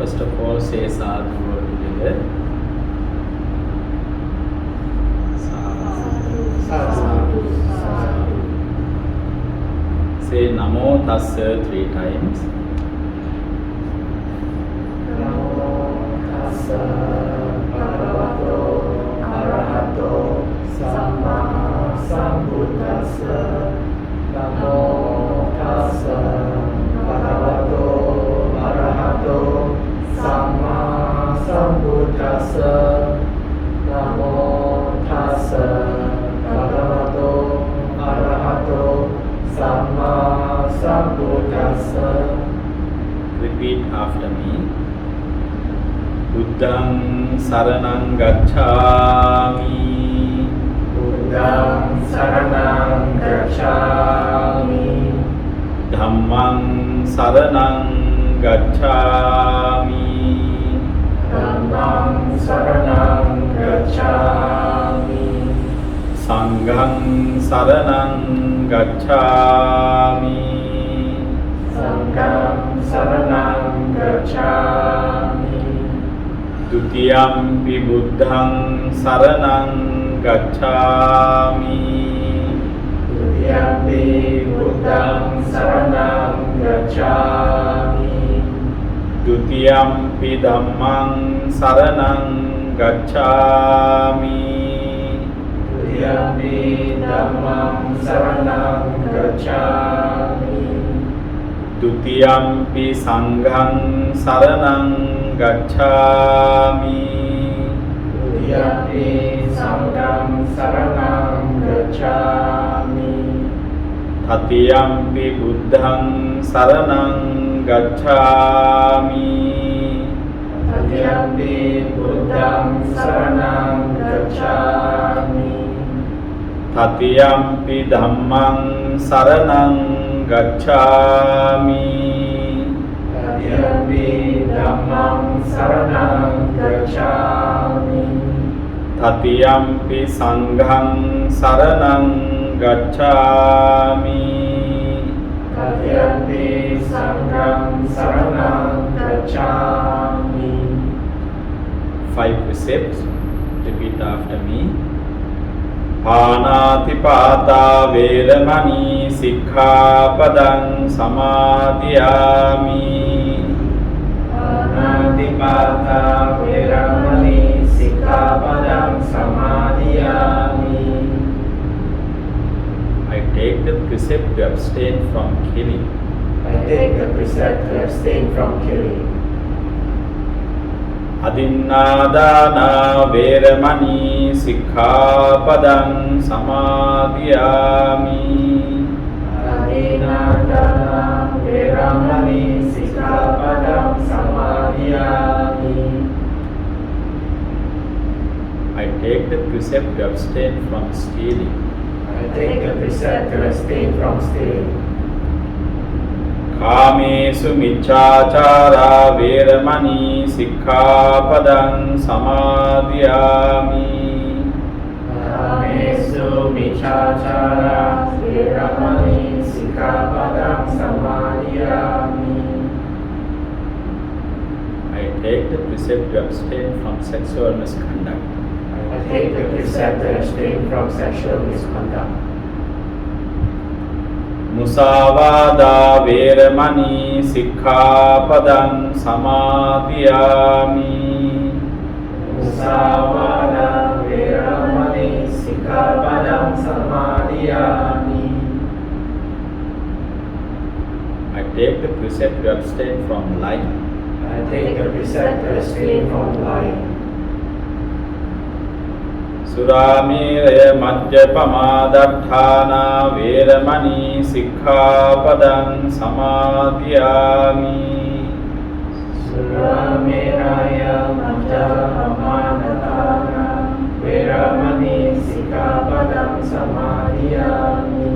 First of all, say sadhu together. Sadhu. Say namo tassa 3 times. Namo tassa bhagavato arahato samma sambuddhassa. Namo tassa bhagavato arahato samma sambuddhassa. Namo tassa bhagavato arahato samma sambuddhassa. Repeat after me. Buddhang saranang gacchami. Buddhang saranang gacchami. Dhammang saranang gacchami. Dhammang saranang gacchami. Sanghang saranang gacchami. Sanghang saranang gacchami. Dutiyampi buddhang saranang gacchami. Dutiyampi buddhang saranang gacchami. Dutiyampi dhammang saranang gacchami. Dutiyampi dhammang saranang gacchami. Dutiyampi sanghang saranang gacchami. Dutiyampi sanghang saranang gacchami. Tatiyampi buddhang saranang gacchami. Tatiyampi buddhang saranang gacchami. Tatiyampi dhammang saranang gacchami. Tatiyampi dhammang saranang gacchami. Tatiyampi sanghang saranang gacchami. Tatiyampi sanghang saranang gacchami. 5 precepts. Repeat after me. Pānātipātā vēramaṇī sikkhapadang samādhiyāmi. Pānātipātā vēramaṇī sikkhapadang samādhiyāmi. I take the precept to abstain from killing. I take the precept to abstain from killing. Adinādānā vēramaṇī sikkhapadang samādhiyāmi. Adinādānā vēramaṇī sikkhapadang samādhiyāmi. I take the precept to abstain from stealing. I take the precept to abstain from stealing. Kāmesu miccācārā vēramaṇī sikkhapadang samādhiyāmi. Kāmesu miccācārā vēramaṇī sikkhapadang samādhiyāmi. I take the precept to abstain from sexual misconduct. I take the precept to abstain from sexual misconduct. Musāvādā vēramaṇī sikkhapadang samādhiyāmi. Musāvādā vēramaṇī sikkhapadang samādhiyāmi. I take the precept to abstain from lying. I take the precept to abstain from lying. Surāmēraya majjapamādatthānā vēramaṇī sikkhapadang samādhiyāmi. Surāmēraya majjapamādatthānā vēramaṇī sikkhapadang samādhiyāmi.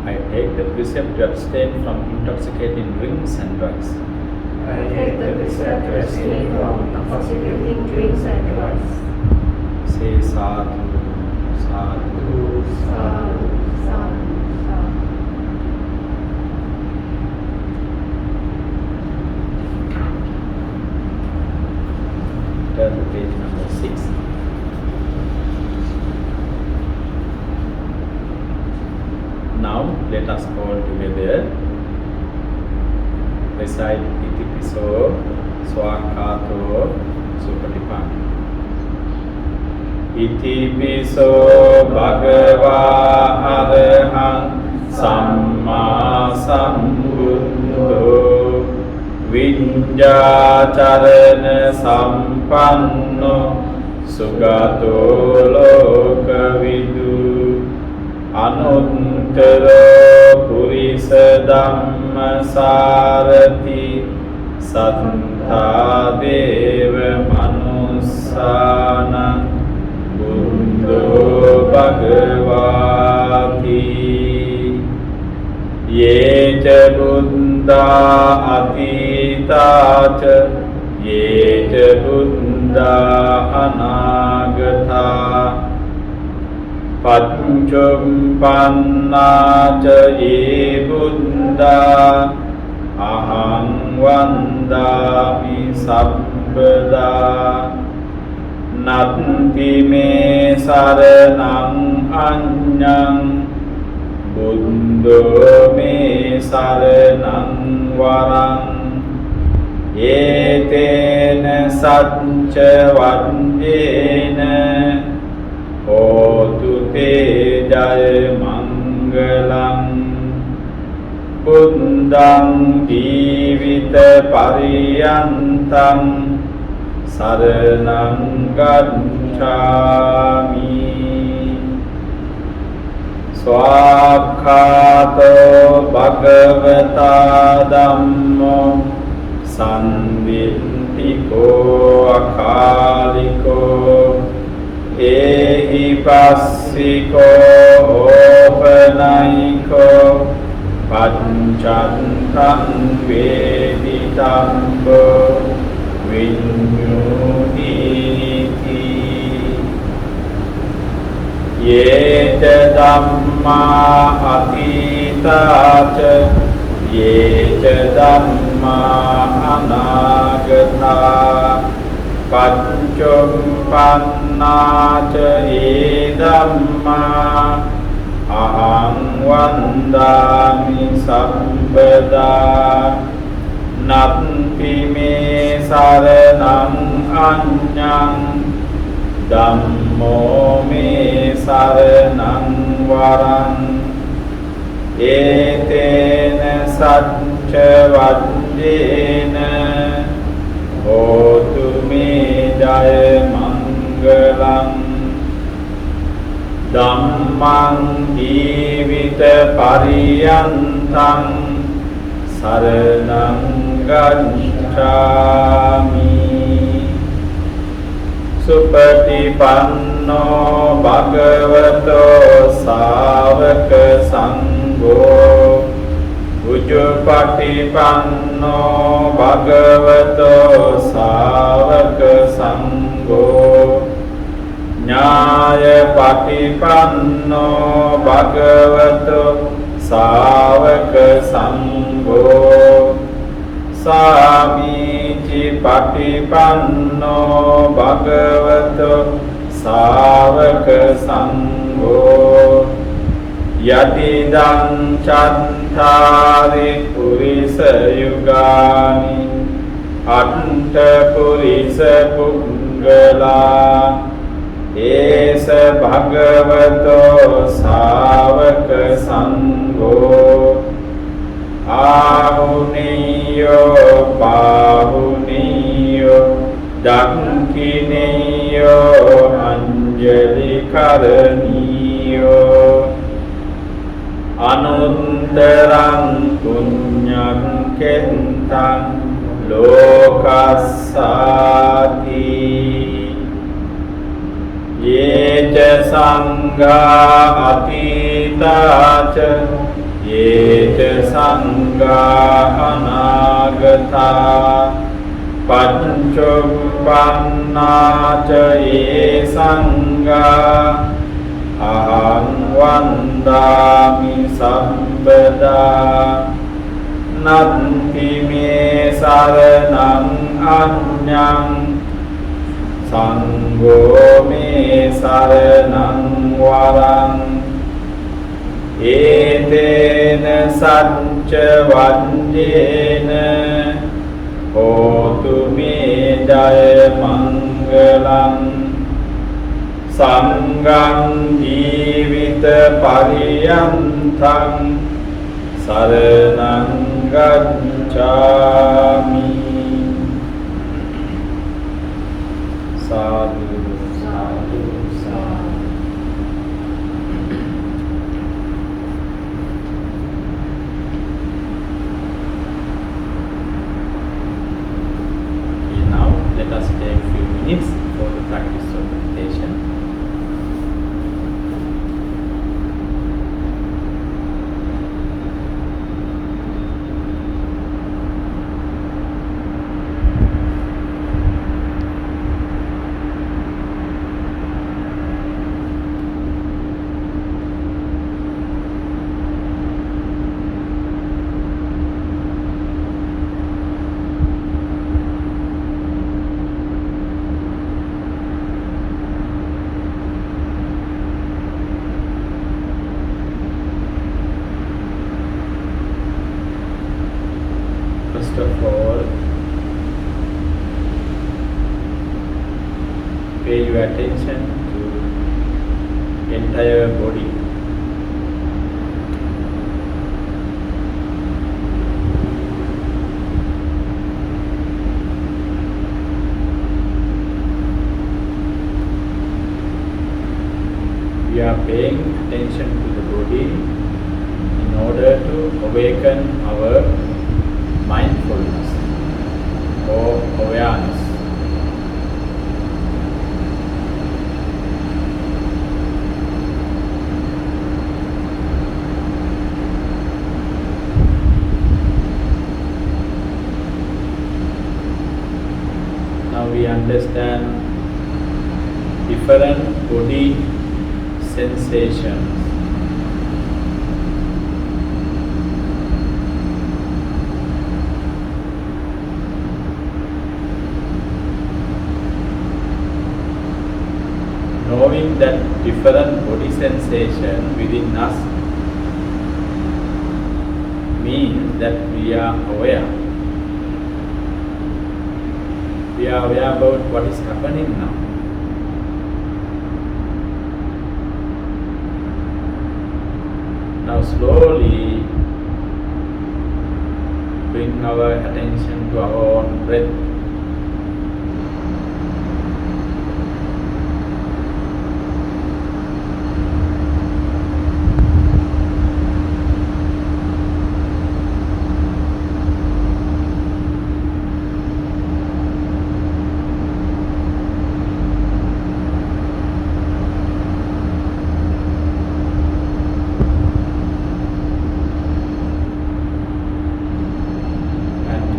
I take the precept to abstain from intoxicating drinks and drugs. I take the precept to abstain from intoxicating drinks and drugs. Say sadhu, sadhu. Sadhu, sadhu, sadhu. Now let us all together recite Itipiso Swakato Supatipanna. Itipiso Bhagava Arahant Samma Sambuddho Vinjacharana Sampanno Sugato Lokavidu Anuttara Purisa Dhamma Sarati Sattha Deva Manusana Buddho Bhagavati Yeca Buddha Atitaca Yeca Buddha Anagata Paccumpannaca Ye Buddha Ahang Vandami Sabbada Natti me saranang anyang Buddho me saranang warang Yetena satcha vanjena Hotu te jaya mangalang Buddhang jivita pariyantang Saranang gacchami Swakhato bhagavata dhammo Sandintiko akaliko Ehi passiko opanaiko Pancantang veditambo Vinyudiniti Yeta Dhamma Atitaca Yeta Dhamma Anagata Paccumpannaca Ye Dhamma Ahang Vandami Sabbada Natti me saranang anyang Dhammo me saranang warang Etena satcha vanjena Hotu me jaya mangalang Dhammang jivita pariyantang Saranang gacchami Supatipanno bhagavato sāvaka sangho Ujjupatipanno bhagavato sāvaka sangho Nyāya patipanno bhagavato sāvaka sangho Sāmīci patipanno bhagavato sāvaka sangho Yatidang canthāri purisa yugāni Atta purisa punggala Esa bhagavato sāvaka sangho Ahuniyo pahuniyo Dakkiniyo anjali karaniyo Anuntarang punyam kentang lokassati Yeca sangha atitaca Yeca sangha anagata Paccumpannaca ye sangha Ahang vandami sabbada Natti me saranang anyang Sangho me saranang warang Etena sancha vanjena hotu me jaya mangalam sangham jivita pariyantam saranam gacchami. Sadhu, sadhu, sadhu. Okay, now let us take a few minutes for the practice of meditation. First of all, pay your attention to entire body. We are paying attention to the body in order to awaken our mindfulness or awareness. Now we understand different body sensations. Knowing that different body sensation within us means that we are aware. We are aware about what is happening now. Now slowly bring our attention to our own breath.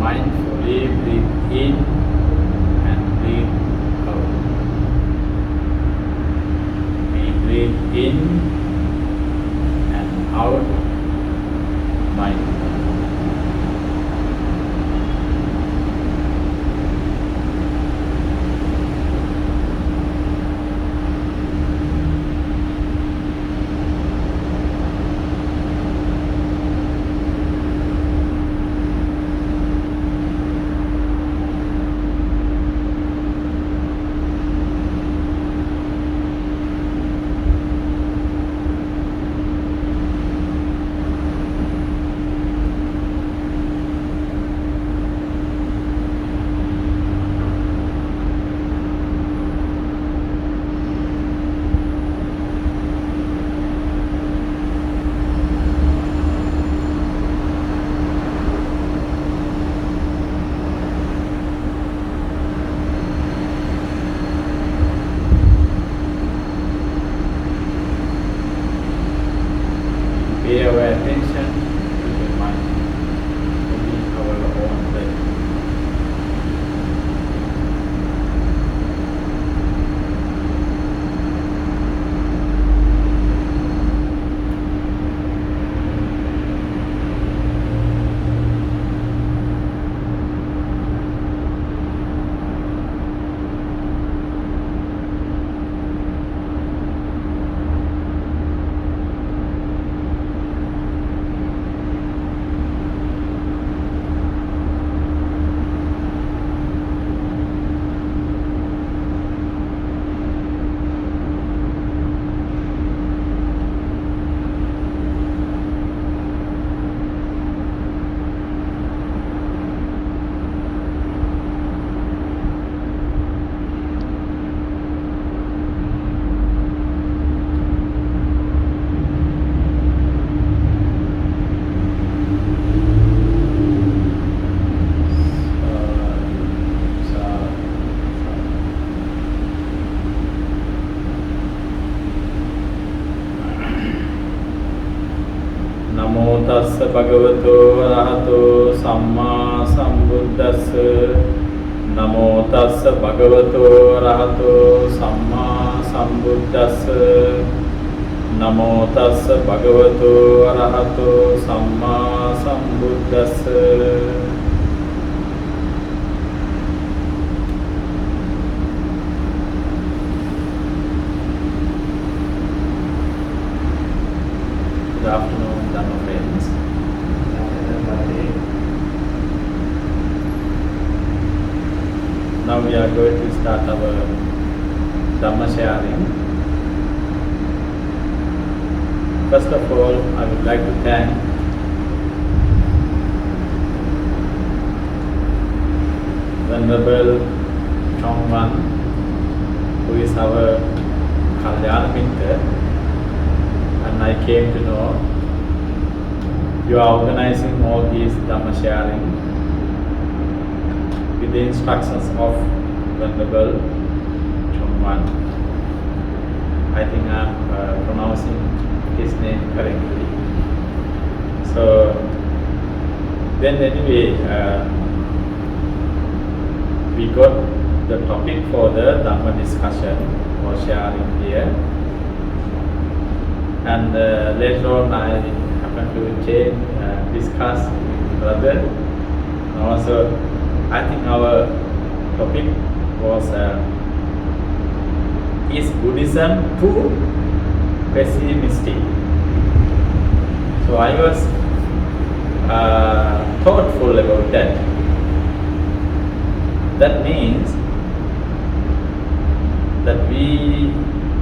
Mindfully breathe in and breathe out. We breathe in and out mindfully. bhagavato arahato samma sambuddhassa. Namo tassa bhagavato arahato samma sambuddhassa. Namo tassa bhagavato arahato samma sambuddhassa. Good afternoon, Dharma friends. Now we are going to start our Dharma sharing. First of all, I would like to thank Venerable Anoma, who is our Kalyana Mitra, and I came to know you are organizing all these Dhamma sharing with the instructions of Venerable Anoma. I think I am pronouncing his name correctly. So then anyway, we got the topic for the Dhamma discussion or sharing here. And later on I happened to discuss with brother. And also I think our topic was is Buddhism too pessimistic? So I was thoughtful about that. That means that we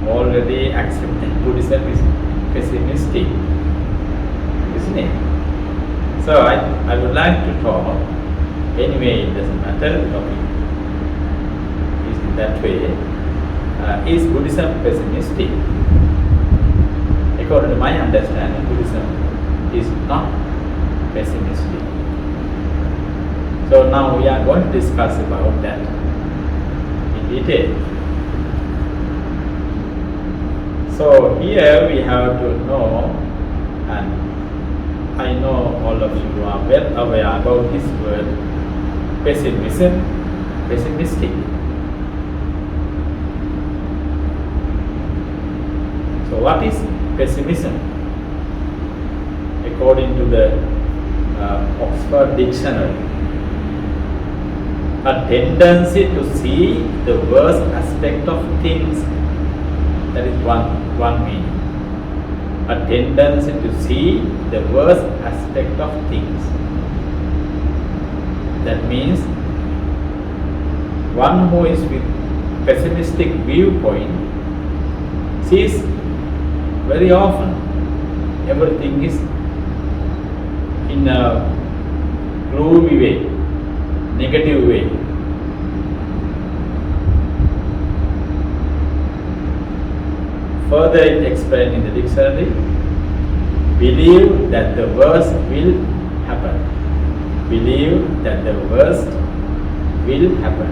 already accepted Buddhism is pessimistic, isn't it? So I would like to talk. Anyway, it doesn't matter. The topic is in that way. Is Buddhism pessimistic? According to my understanding, Buddhism is not pessimistic. So now we are going to discuss about that in detail. So here we have to know, and I know all of you are well aware about this word pessimism, pessimistic. So what is pessimism? According to the Oxford Dictionary, a tendency to see the worst aspect of things. That is one meaning. A tendency to see the worst aspect of things. That means one who is with pessimistic viewpoint sees very often everything is in a gloomy way, negative way. Further it explained in the dictionary, believe that the worst will happen. Believe that the worst will happen.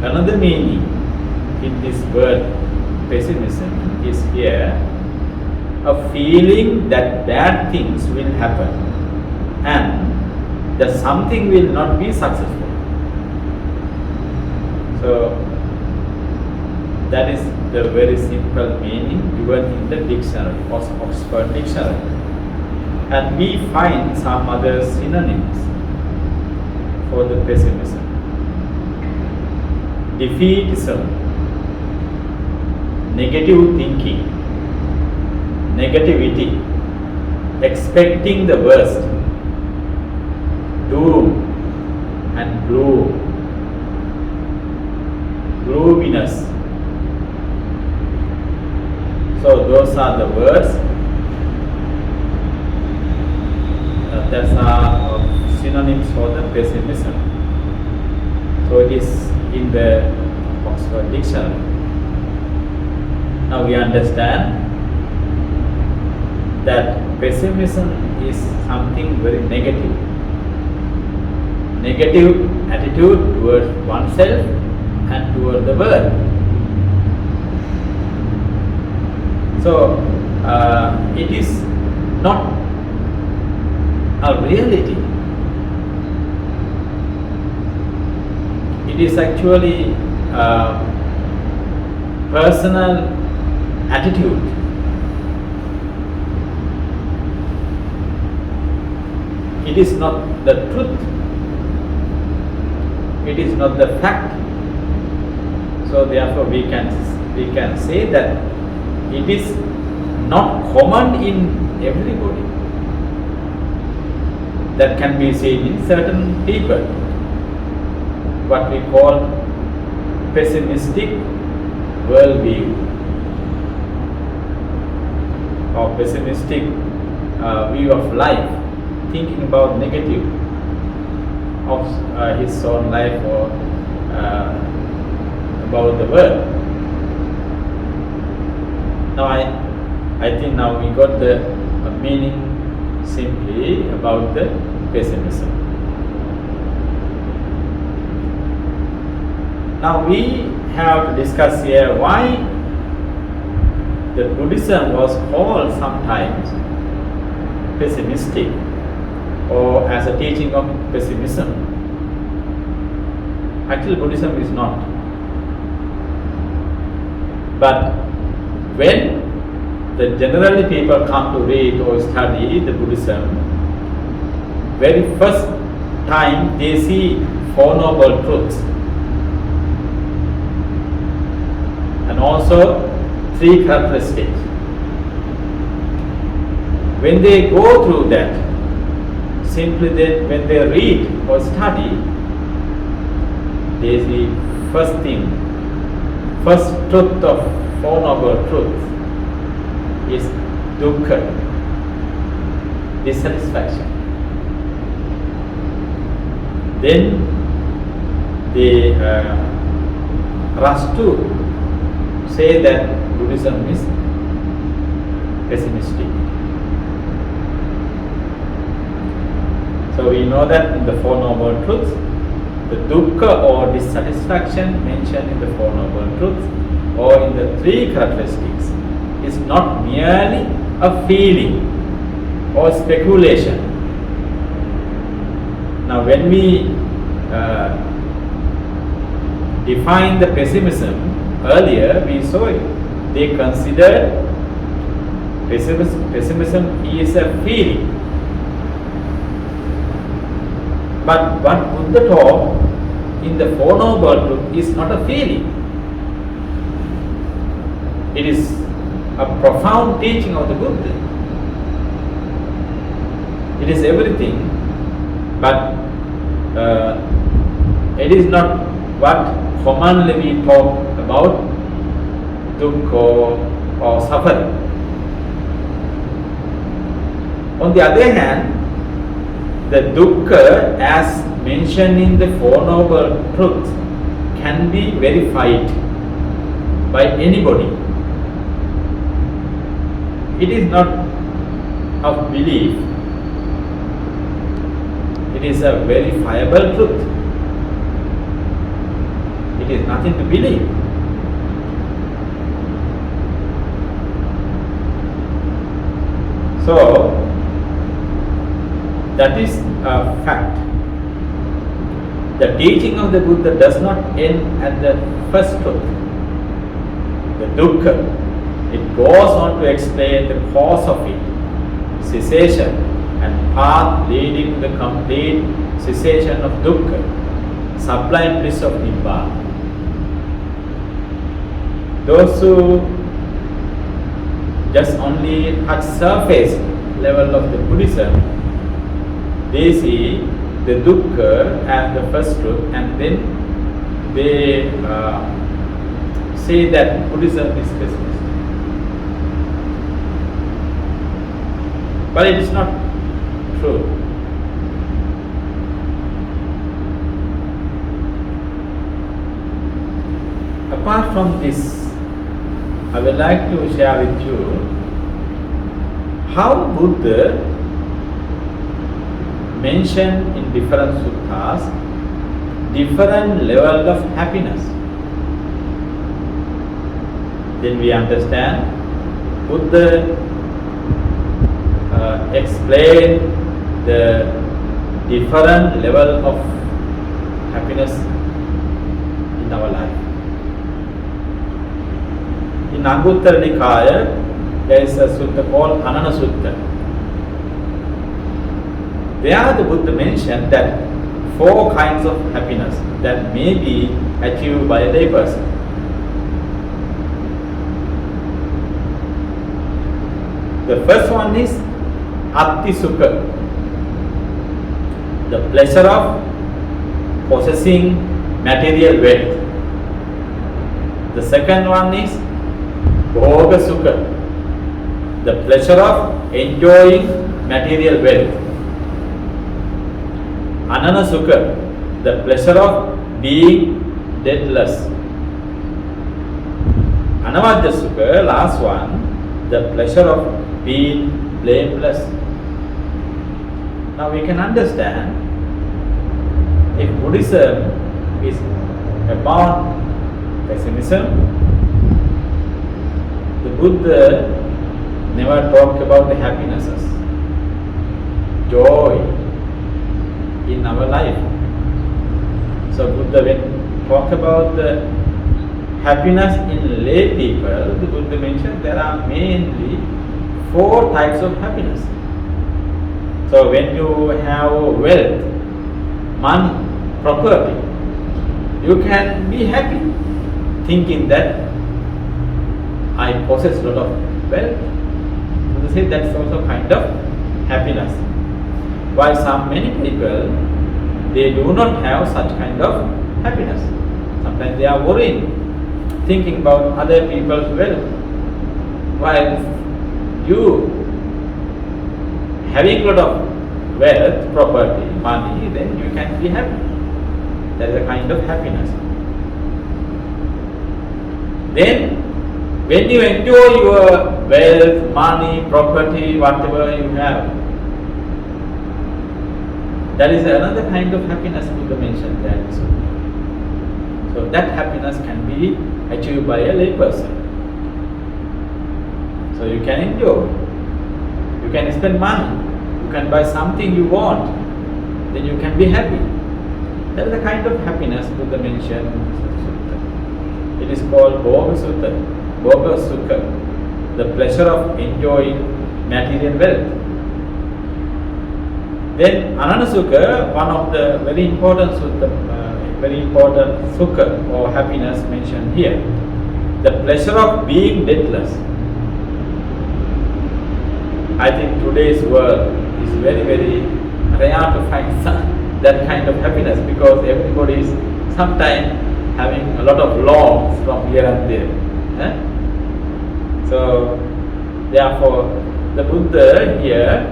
Another meaning in this word pessimism is here a feeling that bad things will happen and that something will not be successful. So that is the very simple meaning given in the dictionary, Oxford Dictionary. And we find some other synonyms for the pessimism. Defeatism, negative thinking, negativity, expecting the worst, doom and gloom, gloominess. So those are the words that are synonyms for the pessimism. So it is in the Oxford Dictionary. Now we understand that pessimism is something very negative. Negative attitude towards oneself and towards the world. So it is not a reality. It is actually a personal attitude. It is not the truth. It is not the fact. So therefore we can say that it is not common in everybody. That can be seen in certain people. What we call pessimistic worldview or pessimistic view of life, thinking about negative of his own life or about the world. Now I think now we got the meaning simply about the pessimism. Now we have to discuss here why the Buddhism was called sometimes pessimistic or as a teaching of pessimism. Actually Buddhism is not. But when the generally people come to read or study the Buddhism, very first time they see Four Noble Truths and also three characteristics. When they go through that, simply when they read or study, they see first thing, first truth of Four Noble Truths is dukkha, dissatisfaction. Then they rush to say that Buddhism is pessimistic. So we know that in the Four Noble Truths, the dukkha or dissatisfaction mentioned in the Four Noble Truths or in the three characteristics is not merely a feeling or speculation. Now when we define the pessimism earlier, we saw it. They considered pessimism is a feeling. But what Buddha taught in the Four Noble Truths is not a feeling. It is a profound teaching of the Buddha. It is everything, but it is not what commonly we talk about, dukkha or suffering. On the other hand, the dukkha as mentioned in the Four Noble Truths can be verified by anybody. It is not of belief. It is a verifiable truth. It is nothing to believe. So that is a fact. The teaching of the Buddha does not end at the first truth, the dukkha. It goes on to explain the cause of it, cessation, and path leading to the complete cessation of dukkha, sublime bliss of Nibbana. Those who just only touch surface level of the Buddhism, they see the dukkha as the first truth, and then they say that Buddhism is pessimistic. But it is not true. Apart from this, I would like to share with you how Buddha mentioned in different suttas different level of happiness. Then we understand Buddha explain the different level of happiness in our life. In Anguttara Nikaya, there is a sutta called Anana Sutta. There the Buddha mentioned that 4 kinds of happiness that may be achieved by a layperson. The first one is Atti Sukha, the pleasure of possessing material wealth. The second one is Bhoga Sukha, the pleasure of enjoying material wealth. Anana Sukha, the pleasure of being deathless. Anavajja Sukha, last one, the pleasure of being blameless. Now we can understand, if Buddhism is about pessimism, the Buddha never talked about the happinesses, joy in our life. So Buddha, when talk about the happiness in lay people, the Buddha mentioned there are mainly 4 types of happiness. So when you have wealth, money, property, you can be happy thinking that I possess a lot of wealth. They say that's also kind of happiness. While many people, they do not have such kind of happiness. Sometimes they are worrying, thinking about other people's wealth. While you having a lot of wealth, property, money, then you can be happy. That is a kind of happiness. Then, when you enjoy your wealth, money, property, whatever you have, that is another kind of happiness Buddha mentioned there. So that happiness can be achieved by a layperson. So you can enjoy, you can spend money, you can buy something you want, then you can be happy. That is the kind of happiness Buddha mentioned in Sutta. It is called Bhoga Sukha, the pleasure of enjoying material wealth. Then Anana Sukha, one of the very important sukha or happiness mentioned here, the pleasure of being deathless. I think today's world is very, very rare to find that kind of happiness, because everybody is sometimes having a lot of loans from here and there. So, therefore, the Buddha here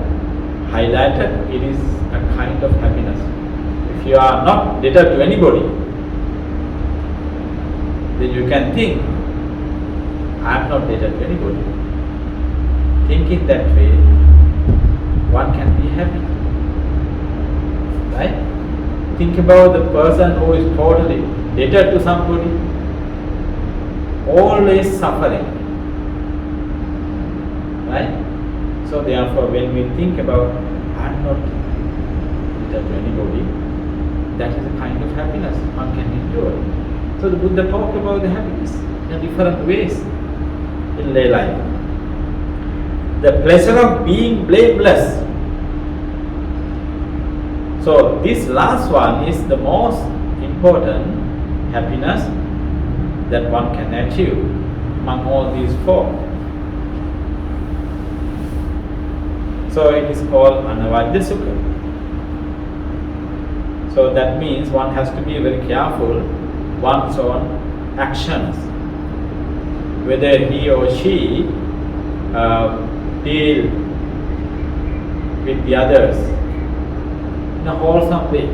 highlighted it is a kind of happiness. If you are not debtor to anybody, then you can think, I am not debtor to anybody. Thinking that way, one can be happy. Right? Think about the person who is totally debtor to somebody, always suffering. Right? So therefore, when we think about, I am not debtor to anybody, that is a kind of happiness one can enjoy. So the Buddha talked about the happiness in different ways in lay life. The pleasure of being blameless. So this last one is the most important happiness that one can achieve among all these 4. So it is called Anavajja Sukha. So that means one has to be very careful one's own actions, whether he or she deal with the others in a wholesome way.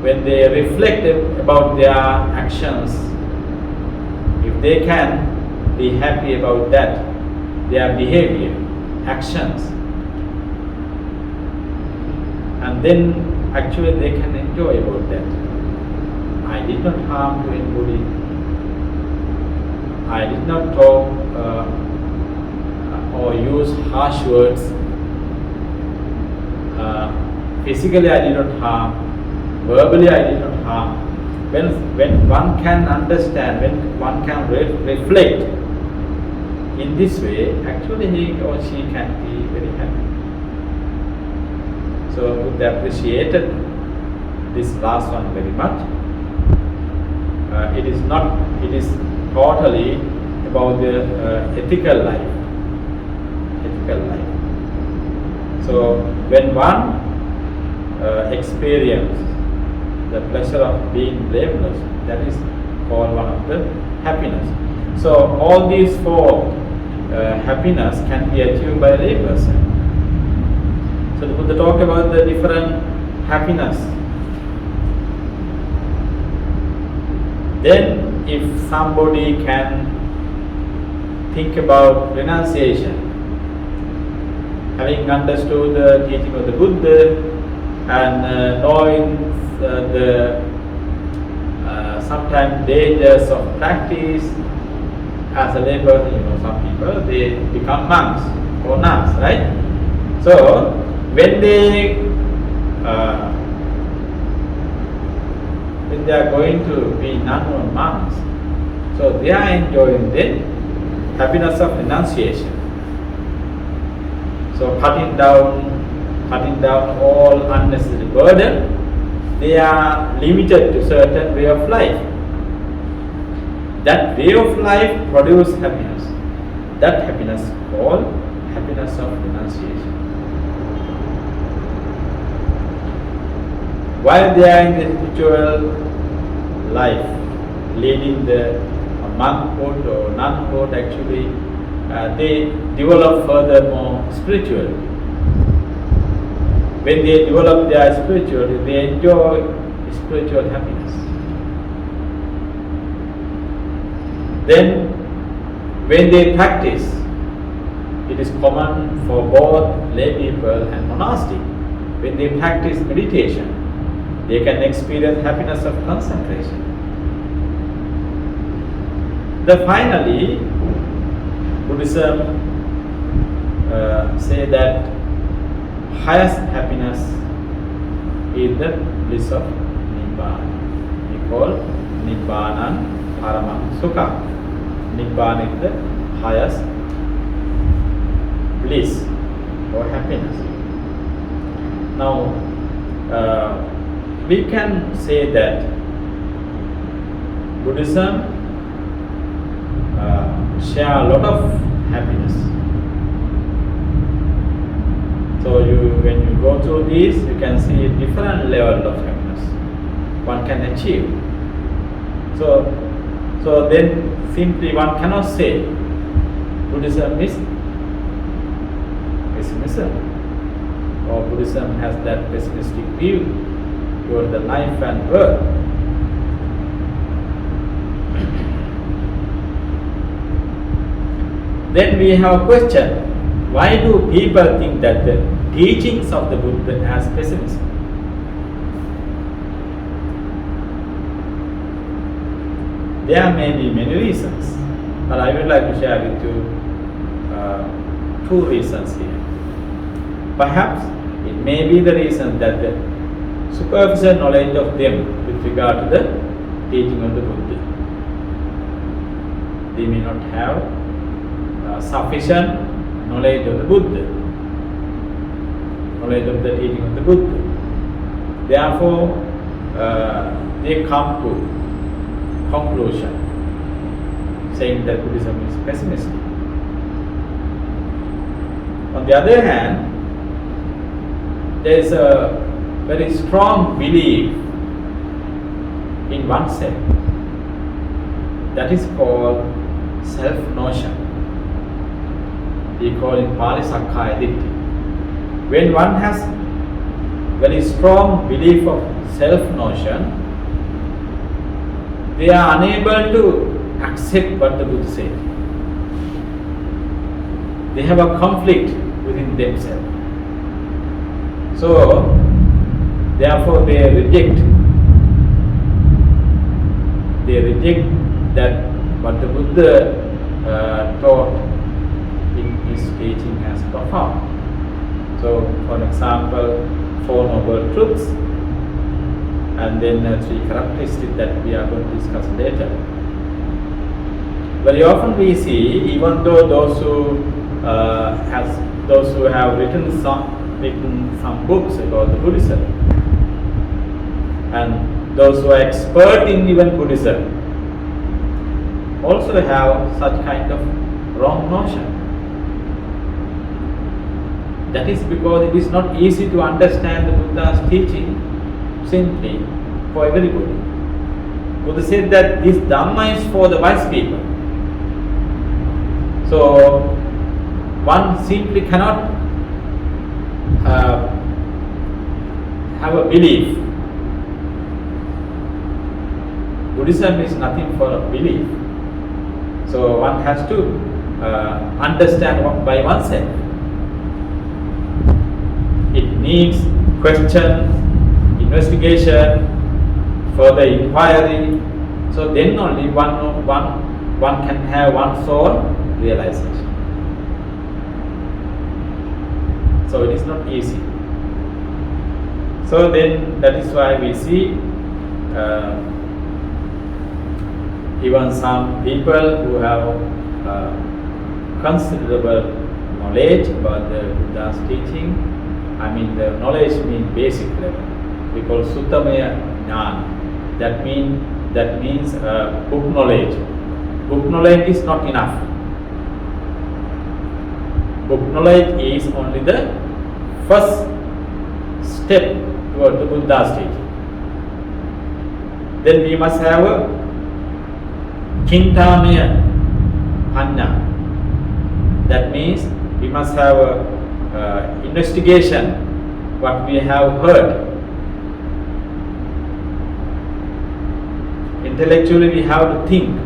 When they reflect about their actions, if they can be happy about that, their behavior, actions, and then actually they can enjoy about that. I did not harm to anybody. I did not talk or use harsh words. Physically I did not harm, verbally I did not harm. When one can understand, when one can reflect in this way, actually he or she can be very happy. So Buddha appreciated this last one very much. It is totally about the ethical life. So when one experiences the pleasure of being blameless, that is called one of the happiness. So all these four happiness can be achieved by a lay person. So the Buddha talk about the different happiness. Then if somebody can think about renunciation, having understood the teaching of the Buddha and knowing the sometimes dangers of practice, as a lay person, some people they become monks or nuns, right? So when they are going to be nun or monks, so they are enjoying the happiness of renunciation. So cutting down all unnecessary burden, they are limited to certain way of life. That way of life produces happiness. That happiness is called happiness of renunciation. While they are in the spiritual life, leading the monkhood or nunhood, actually they develop furthermore spiritually. When they develop their spirituality, they enjoy spiritual happiness. Then when they practice, it is common for both lay people and monastic. When they practice meditation, they can experience happiness of concentration. Then finally, Buddhism say that highest happiness is the bliss of Nibbana. We call Nibbanan Paramam Sukha. Nibbana is the highest bliss or happiness. Now, we can say that Buddhism share a lot of happiness. So when you go through these, you can see different level of happiness one can achieve. So then simply one cannot say Buddhism is pessimism, or Buddhism has that pessimistic view toward the life and birth. Then we have a question: why do people think that the teachings of the Buddha as pessimism? There may be many reasons, but I would like to share with you two reasons here. Perhaps it may be the reason that the superficial knowledge of them with regard to the teaching of the Buddha. They may not have sufficient knowledge of the Buddha, knowledge of the teaching of the Buddha. Therefore, they come to conclusion saying that Buddhism is pessimistic. On the other hand, there is a very strong belief in oneself that is called self-notion. We call it Pali Sakkaya Ditthi. When one has very strong belief of self-notion, they are unable to accept what the Buddha said. They have a conflict within themselves. So, therefore they reject that what the Buddha taught in his teaching as profound. So, for example, Four Noble Truths, and then three characteristics that we are going to discuss later. Very often we see, even though those who have written some books about the Buddhism, and those who are expert in even Buddhism, also have such kind of wrong notion. That is because it is not easy to understand the Buddha's teaching simply for everybody. Buddha said that this Dharma is for the wise people. So one simply cannot have a belief. Buddhism is nothing for a belief. So one has to understand by oneself. It needs question, investigation, further inquiry. So then only one can have one's own realization. So it is not easy. So then that is why we see even some people who have considerable knowledge about the Buddha's teaching. I mean, the knowledge means basic level. We call Suttamaya Jnana. That means book knowledge. Book knowledge is not enough. Book knowledge is only the first step toward the Buddha's teaching. Then we must have a Chintamaya Panya. That means we must have a investigation what we have heard. Intellectually we have to think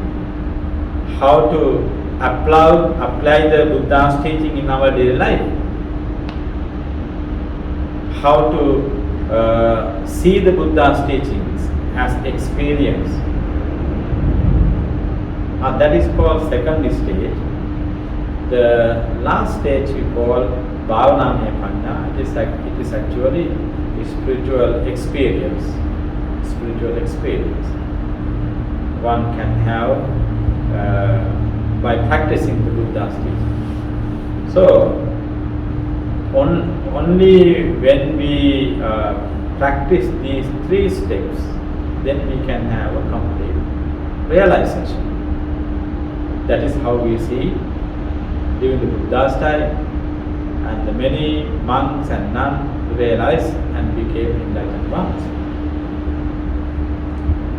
how to apply the Buddha's teaching in our daily life. How to see the Buddha's teachings as experience. That is called second stage. The last stage we call Bhavanamaya Panya. It is actually a spiritual experience. Spiritual experience. One can have by practicing the Buddha's teaching. So only when we practice these three steps, then we can have a complete realization. That is how we see during the Buddha's time, and the many monks and nuns realized and became enlightened ones.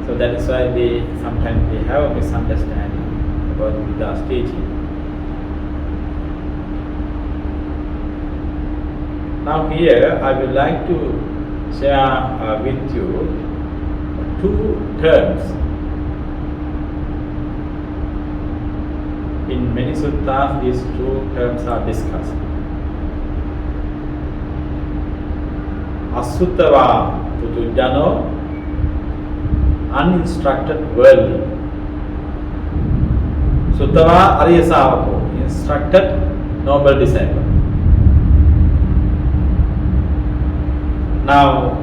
So that is why sometimes they have a misunderstanding about Buddha's teaching. Now here I would like to share with you two terms. In many suttas, these two terms are discussed. Asuttava putujjano, uninstructed worldly. Suttava Arya Savako, instructed noble disciple. Now,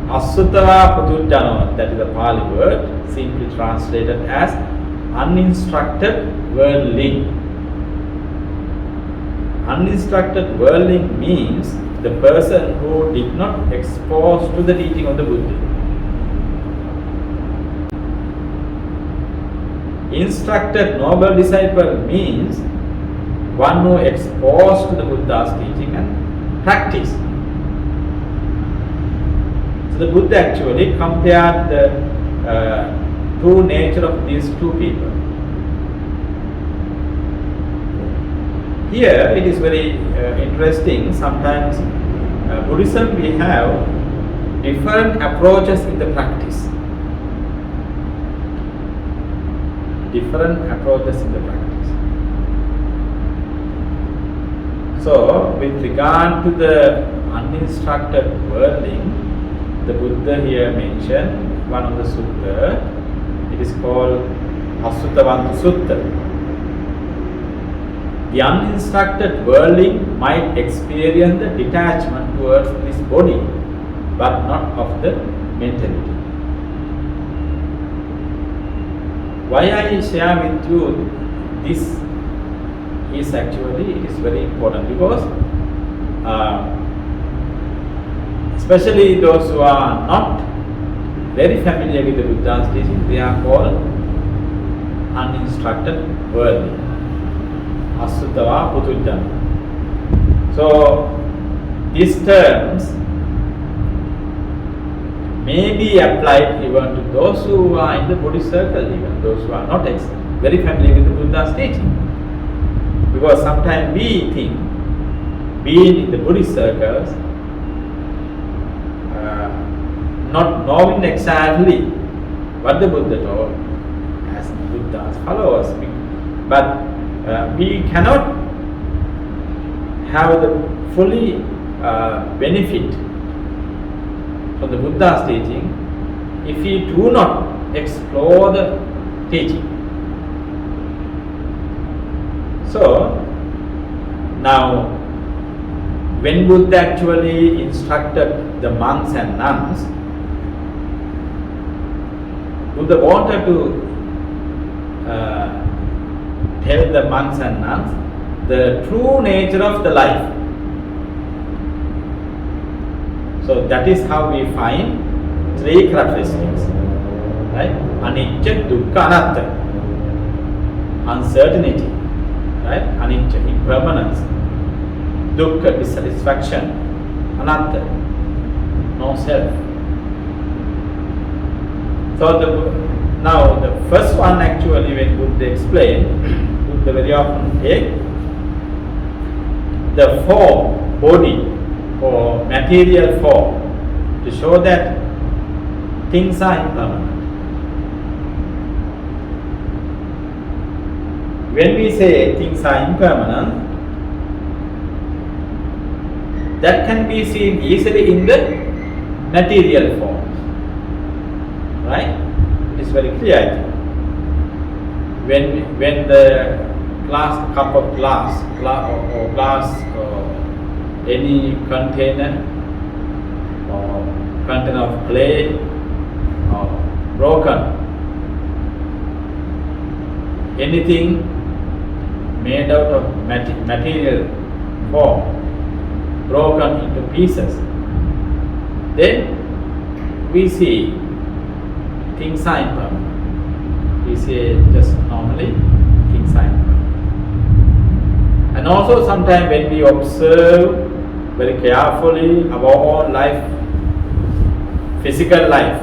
Asuttava putujjano, that is a Pali word, simply translated as uninstructed worldling. Uninstructed worldling means the person who did not expose to the teaching of the Buddha. Instructed noble disciple means one who exposed to the Buddha's teaching and practiced. So the Buddha actually compared the true nature of these two people. Here it is very interesting. Sometimes Buddhism we have different approaches in the practice. Different approaches in the practice. So with regard to the uninstructed worldling, the Buddha here mentioned one of the sutta. It is called Asuttavantu Sutta. the uninstructed worldling might experience the detachment towards this body, but not of the mentality. Why I share with you this is actually, it is very important because especially those who are not very familiar with the Buddha's teaching, they are called uninstructed worldly, Asutava Putujjana. So these terms may be applied even to those who are in the Buddhist circle, even those who are not very familiar with the Buddha's teaching. Because sometimes we think, being in the Buddhist circles, not knowing exactly what the Buddha taught as Buddha's followers, but we cannot have the fully benefit from the Buddha's teaching if we do not explore the teaching. So now, when Buddha actually instructed the monks and nuns, Buddha wanted to tell the monks and nuns the true nature of the life. So that is how we find three characteristics, right? Anicca, dukkha, anatta. Uncertainty, right? Anicca, impermanence. Dukkha, dissatisfaction. Anatta, no self. So now the first one actually, when Buddha explained, Buddha very often take the form, body or material form to show that things are impermanent. When we say things are impermanent, that can be seen easily in the material form. Right? It is very clear, I think. When the cup of glass or glass or any container or container of clay or broken, anything made out of material form, broken into pieces, then we see things are impermanent. We say just normally things are impermanent. And also sometimes when we observe very carefully our own life, physical life,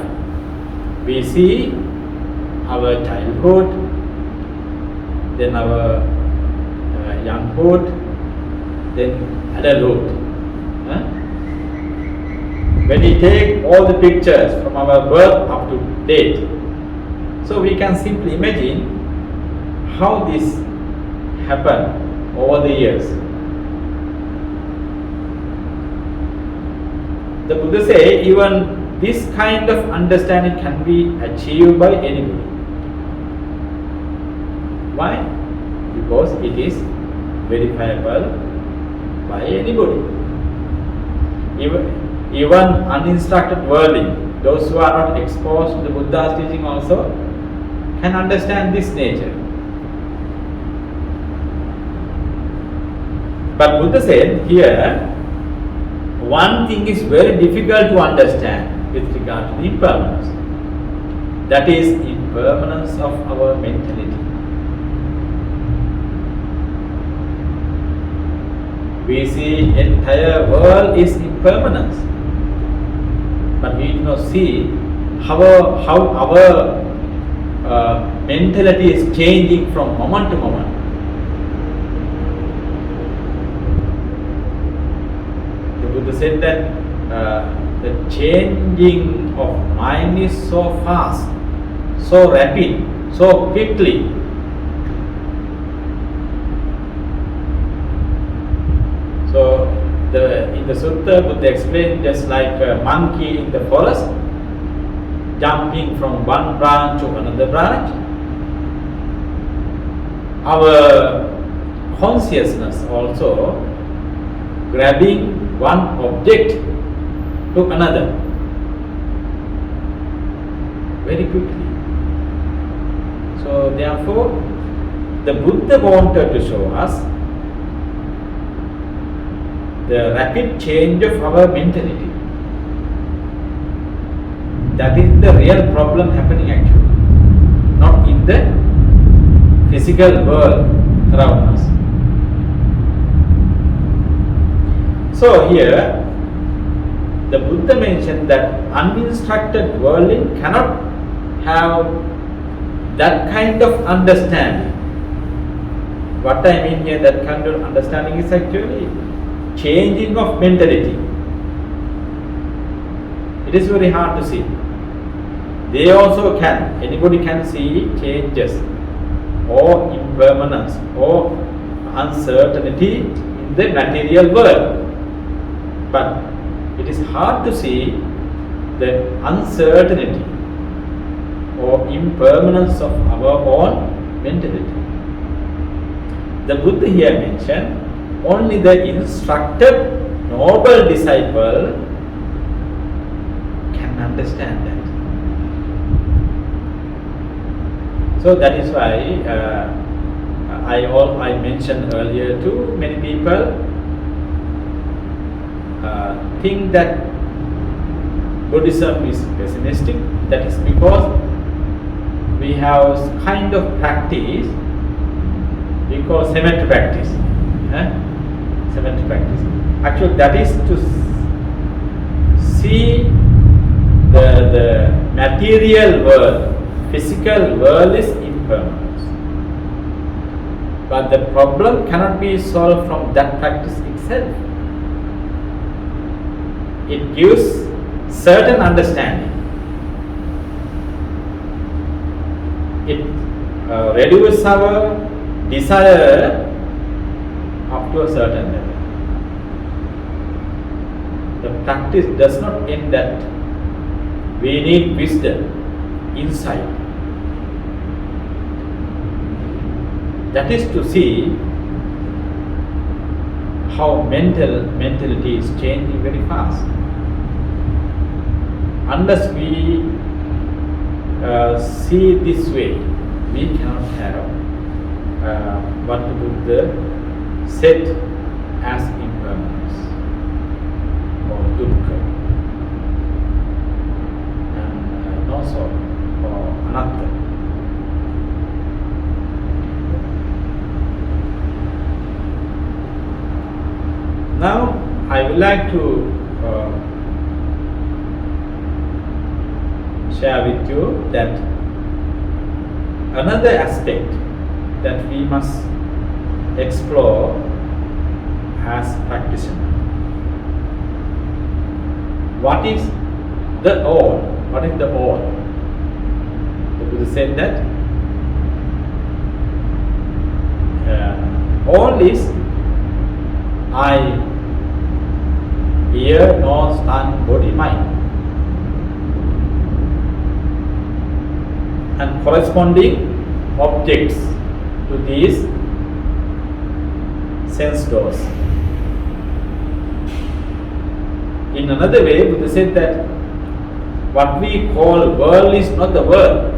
we see our childhood, then our younghood, then adulthood. When we take all the pictures from our birth up to date, so we can simply imagine how this happened over the years. The Buddha says even this kind of understanding can be achieved by anybody. Why? Because it is verifiable by anybody. Even uninstructed worldling, those who are not exposed to the Buddha's teaching also can understand this nature. But Buddha said here, one thing is very difficult to understand with regard to the impermanence. That is impermanence of our mentality. We see entire world is impermanence, but we do not see how our mentality is changing from moment to moment. The Buddha said that the changing of mind is so fast, so rapid, so quickly. So in the sutta, Buddha explained just like a monkey in the forest, jumping from one branch to another branch. Our consciousness also grabbing one object to another very quickly. So therefore, the Buddha wanted to show us the rapid change of our mentality. That is the real problem happening actually, not in the physical world around us. So here, the Buddha mentioned that uninstructed worldling cannot have that kind of understanding. What I mean here, that kind of understanding is actually changing of mentality. It is very hard to see. They also can, anybody can see changes or impermanence or uncertainty in the material world. But it is hard to see the uncertainty or impermanence of our own mentality. The Buddha here mentioned only the instructed noble disciple can understand that. So that is why I mentioned earlier too, many people think that Buddhism is pessimistic. That is because we have kind of practice we call cement practice. Cement practice. Actually, that is to see the material world, physical world is impermanence. But the problem cannot be solved from that practice itself. It gives certain understanding. It reduces our desire up to a certain level. The practice does not end that. We need wisdom, insight. That is to see how mentality is changing very fast. Unless we see this way, we cannot have what the Buddha said as impermanence or dukkha, and also or anatta. Now I would like to share with you that another aspect that we must explore as practitioners. What is the all? What is the all? The Buddha said that all is eye, ear, nose, tongue, body, mind, and corresponding objects to these sense doors. In another way, Buddha said that what we call world is not the world.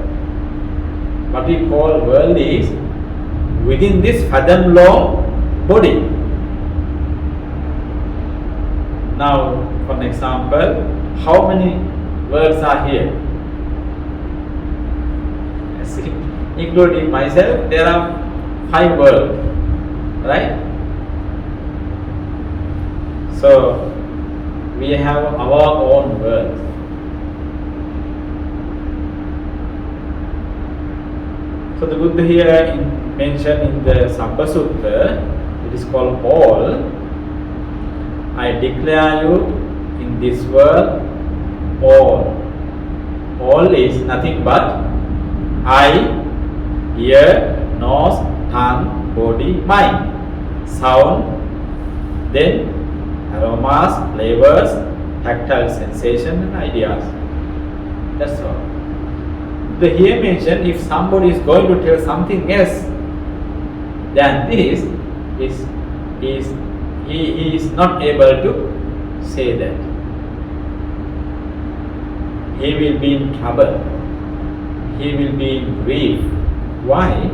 What we call world is within this fathom long body. Now, for an example, how many worlds are here? Including myself, there are 5 worlds, right? So we have our own world. So the Buddha here mentioned in the Sabba Sutta, it is called all. I declare you in this world all. All is nothing but eye, ear, nose, tongue, body, mind, sound, then aromas, flavors, tactile sensation and ideas. That's all. The here mentioned, if somebody is going to tell something else than this, he is not able to say that. He will be in trouble. He will be in grief. Why?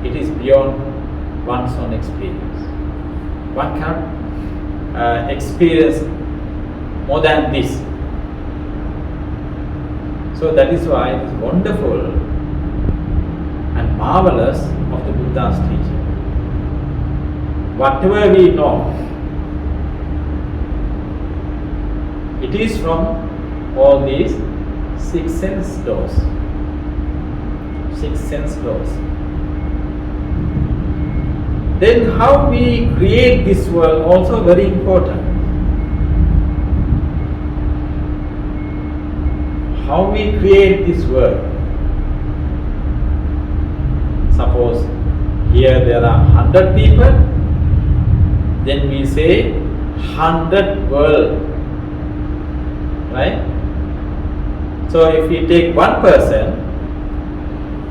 It is beyond one's own experience. One cannot experience more than this. So that is why it is wonderful and marvelous of the Buddha's teaching. Whatever we know, it is from all these six sense doors. Six sense doors. Then how we create this world also very important. How we create this world. Suppose here there are 100 people, then we say 100 world, right? So if we take one person,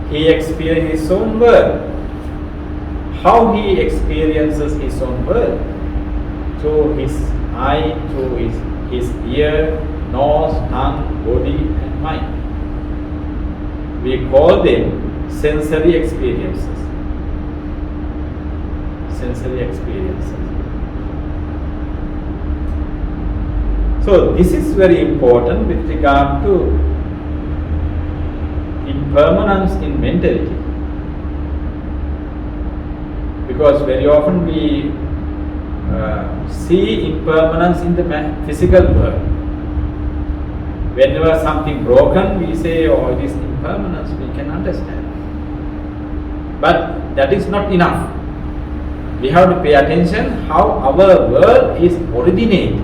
he experiences his own world. How he experiences his own world? Through his eye, through his ear, nose, tongue, body and mind. We call them sensory experiences. Sensory experiences. So this is very important with regard to impermanence in mentality. Because very often we see impermanence in the physical world. Whenever something broken, we say, oh, it is impermanence, we can understand. But that is not enough. We have to pay attention how our world is originated.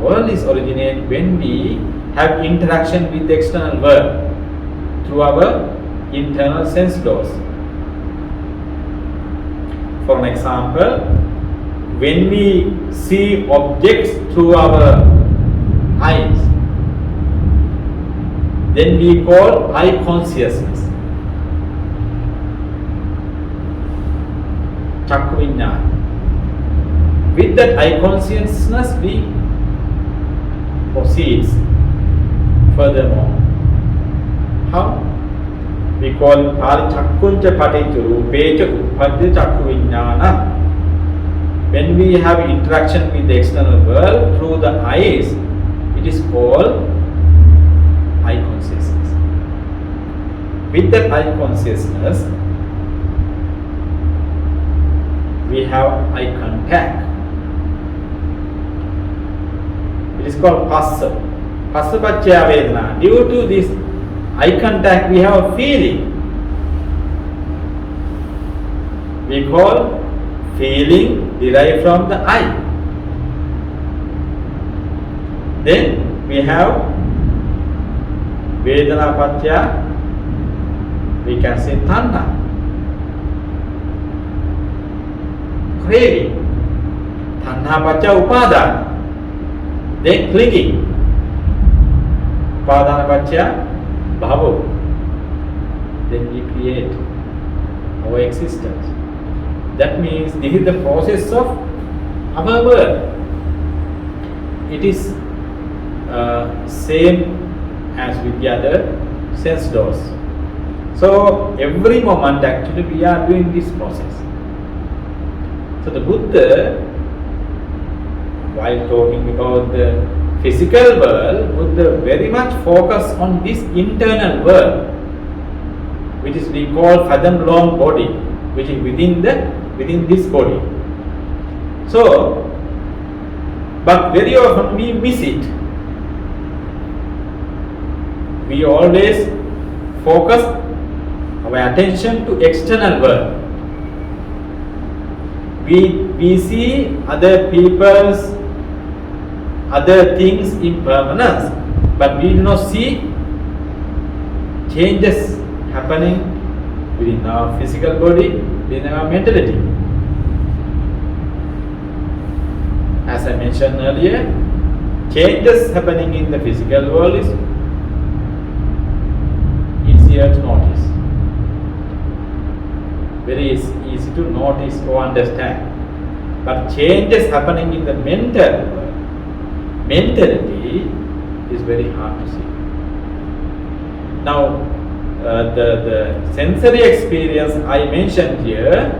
World is originated when we have interaction with the external world through our internal sense doors. For an example, when we see objects through our eyes, then we call eye consciousness. Chakku viññāna. With that eye consciousness, we proceeds furthermore. How? We call Pali Chakkunca Paticca Rupeca Uppadya Chakku Viññāna. When we have interaction with the external world through the eyes, it is called eye consciousness. With that eye consciousness, we have eye contact. It is called Phassa. Phassa paccaya vedana. Due to this eye contact, we have a feeling. We call feeling derived from the eye. Then we have vedana paccaya, we can say tanha. Craving. Tanha paccaya upadana. Then clinging. Upadana paccaya bhava. Then we create our existence. That means this is the process of our world. It is same as with the other sense doors. So every moment actually we are doing this process. So the Buddha, while talking about the physical world, Buddha very much focus on this internal world, which is we call fathom long body, which is within this body. So, but very often we miss it. We always focus our attention to external world. We see other people's, other things impermanence, but we do not see changes happening within our physical body, within our mentality. As I mentioned earlier, changes happening in the physical world is easier to notice. very easy to notice or understand. But changes happening in the mental world, mentality is very hard to see. Now, the sensory experience I mentioned here,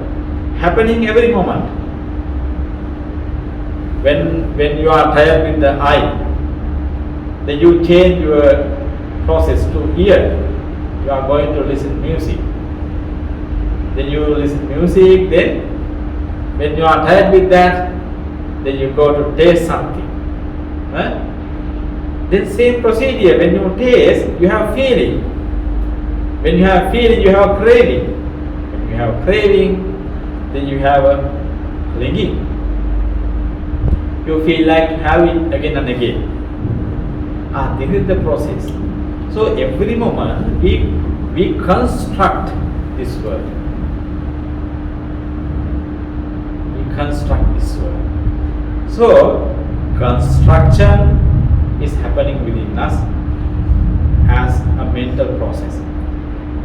happening every moment. When you are tired with the eye, then you change your process to ear. You are going to listen music. Then you listen music. Then, when you are tired with that, then you go to taste something. Huh? Then same procedure. When you taste, you have feeling. When you have feeling, you have craving. When you have craving, then you have a clinging. You feel like having again and again. This is the process. So every moment we construct this world. We construct this world. So construction is happening within us as a mental process.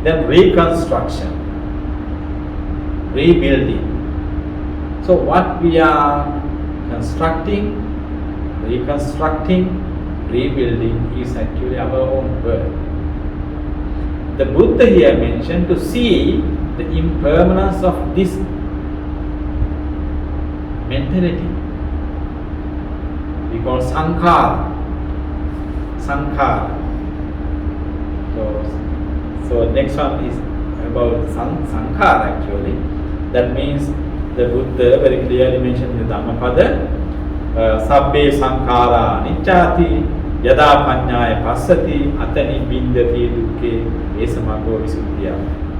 Then reconstruction, rebuilding. So what we are constructing, reconstructing, rebuilding is actually our own world. The Buddha here mentioned to see the impermanence of this mentality. We call sankhara. Sankhara. So next one is about sankhara actually. That means the Buddha very clearly mentioned in the Dhammapada, sabbe sankhara niccati yada panyaya passati atani bindati dukke esamago visuddhya.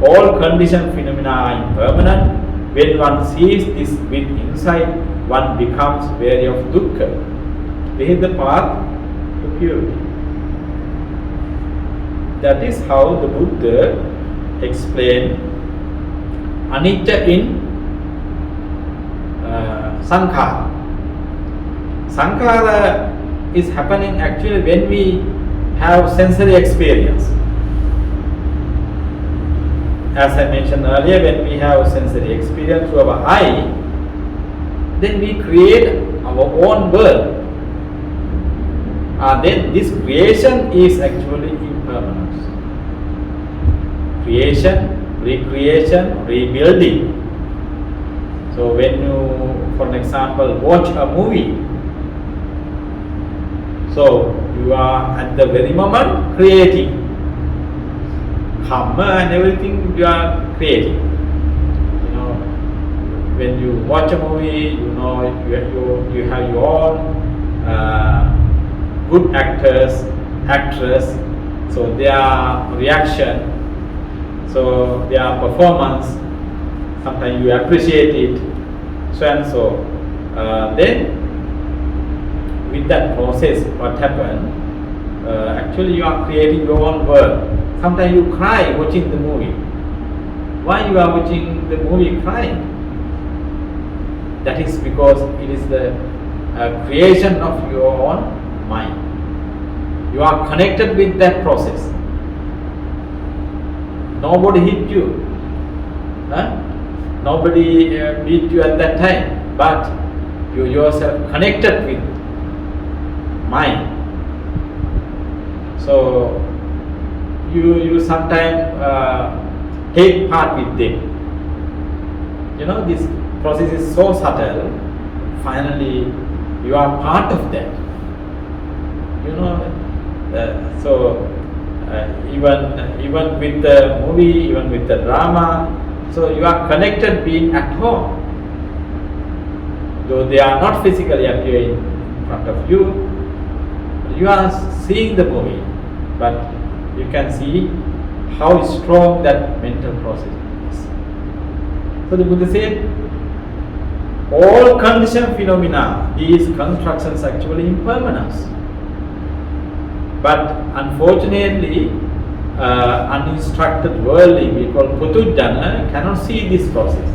All conditioned phenomena are impermanent. When one sees this with insight, one becomes wary of dukkha. This is the path to purity. That is how the Buddha explained anicca in sankhara. Sankhara is happening actually when we have sensory experience. As I mentioned earlier, when we have sensory experience through our eye, then we create our own world. Then this creation is actually impermanence. Creation, recreation, rebuilding. So when you, for example, watch a movie, so you are at the very moment creating. Karma and everything you are creating. You know, when you watch a movie, you know you have your own good actors, actress, so their reaction, so their performance, sometimes you appreciate it, so and so. Then with that process, what happened? Actually, you are creating your own world. Sometimes you cry watching the movie. Why you are watching the movie crying? That is because it is the creation of your own mind. You are connected with that process. Nobody hit you. Nobody beat you at that time. But you yourself connected with mind. So you sometimes take part with them. You know, this process is so subtle. Finally, you are part of that. You know, even with the movie, even with the drama, so you are connected being at home. Though they are not physically appearing in front of you, you are seeing the movie, but you can see how strong that mental process is. So the Buddha said, all conditioned phenomena, these constructions actually impermanence. But unfortunately, uninstructed worldly, we call Putujjana, cannot see this process.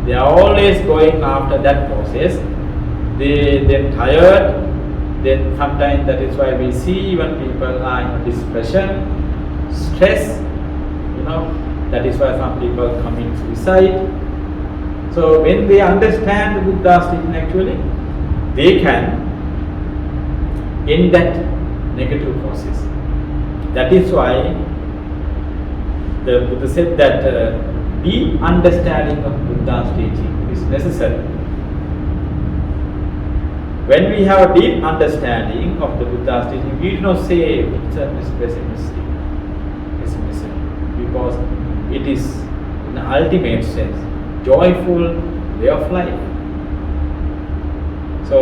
They are always going after that process. They're tired. Then sometimes that is why we see when people are in depression, stress, you know, That is why some people commit suicide. So when they understand Buddha's teaching, actually, they can end that negative process. That is why the Buddha said that deep understanding of Buddha's teaching is necessary. When we have a deep understanding of the Buddha's teaching, we do not say Buddhism is pessimistic, because it is, in the ultimate sense, joyful way of life. So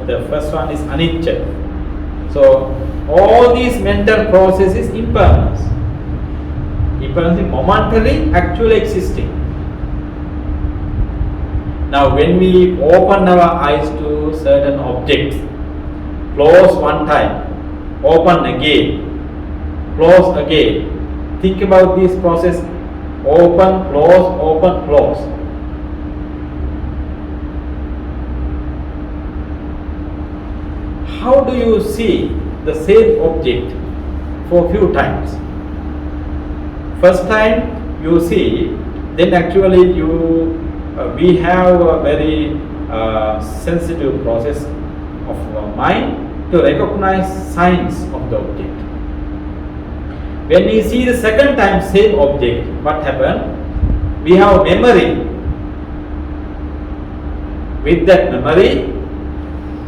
the first one is anicca. So all these mental processes impermanence. Impermanence is momentarily actually existing. Now when we open our eyes to certain objects, close one time, open again, close again. Think about this process: open, close. How do you see the same object for few times? First time you see, then actually we have a very sensitive process of mind to recognize signs of the object. When we see the second time same object, what happened? We have memory. With that memory,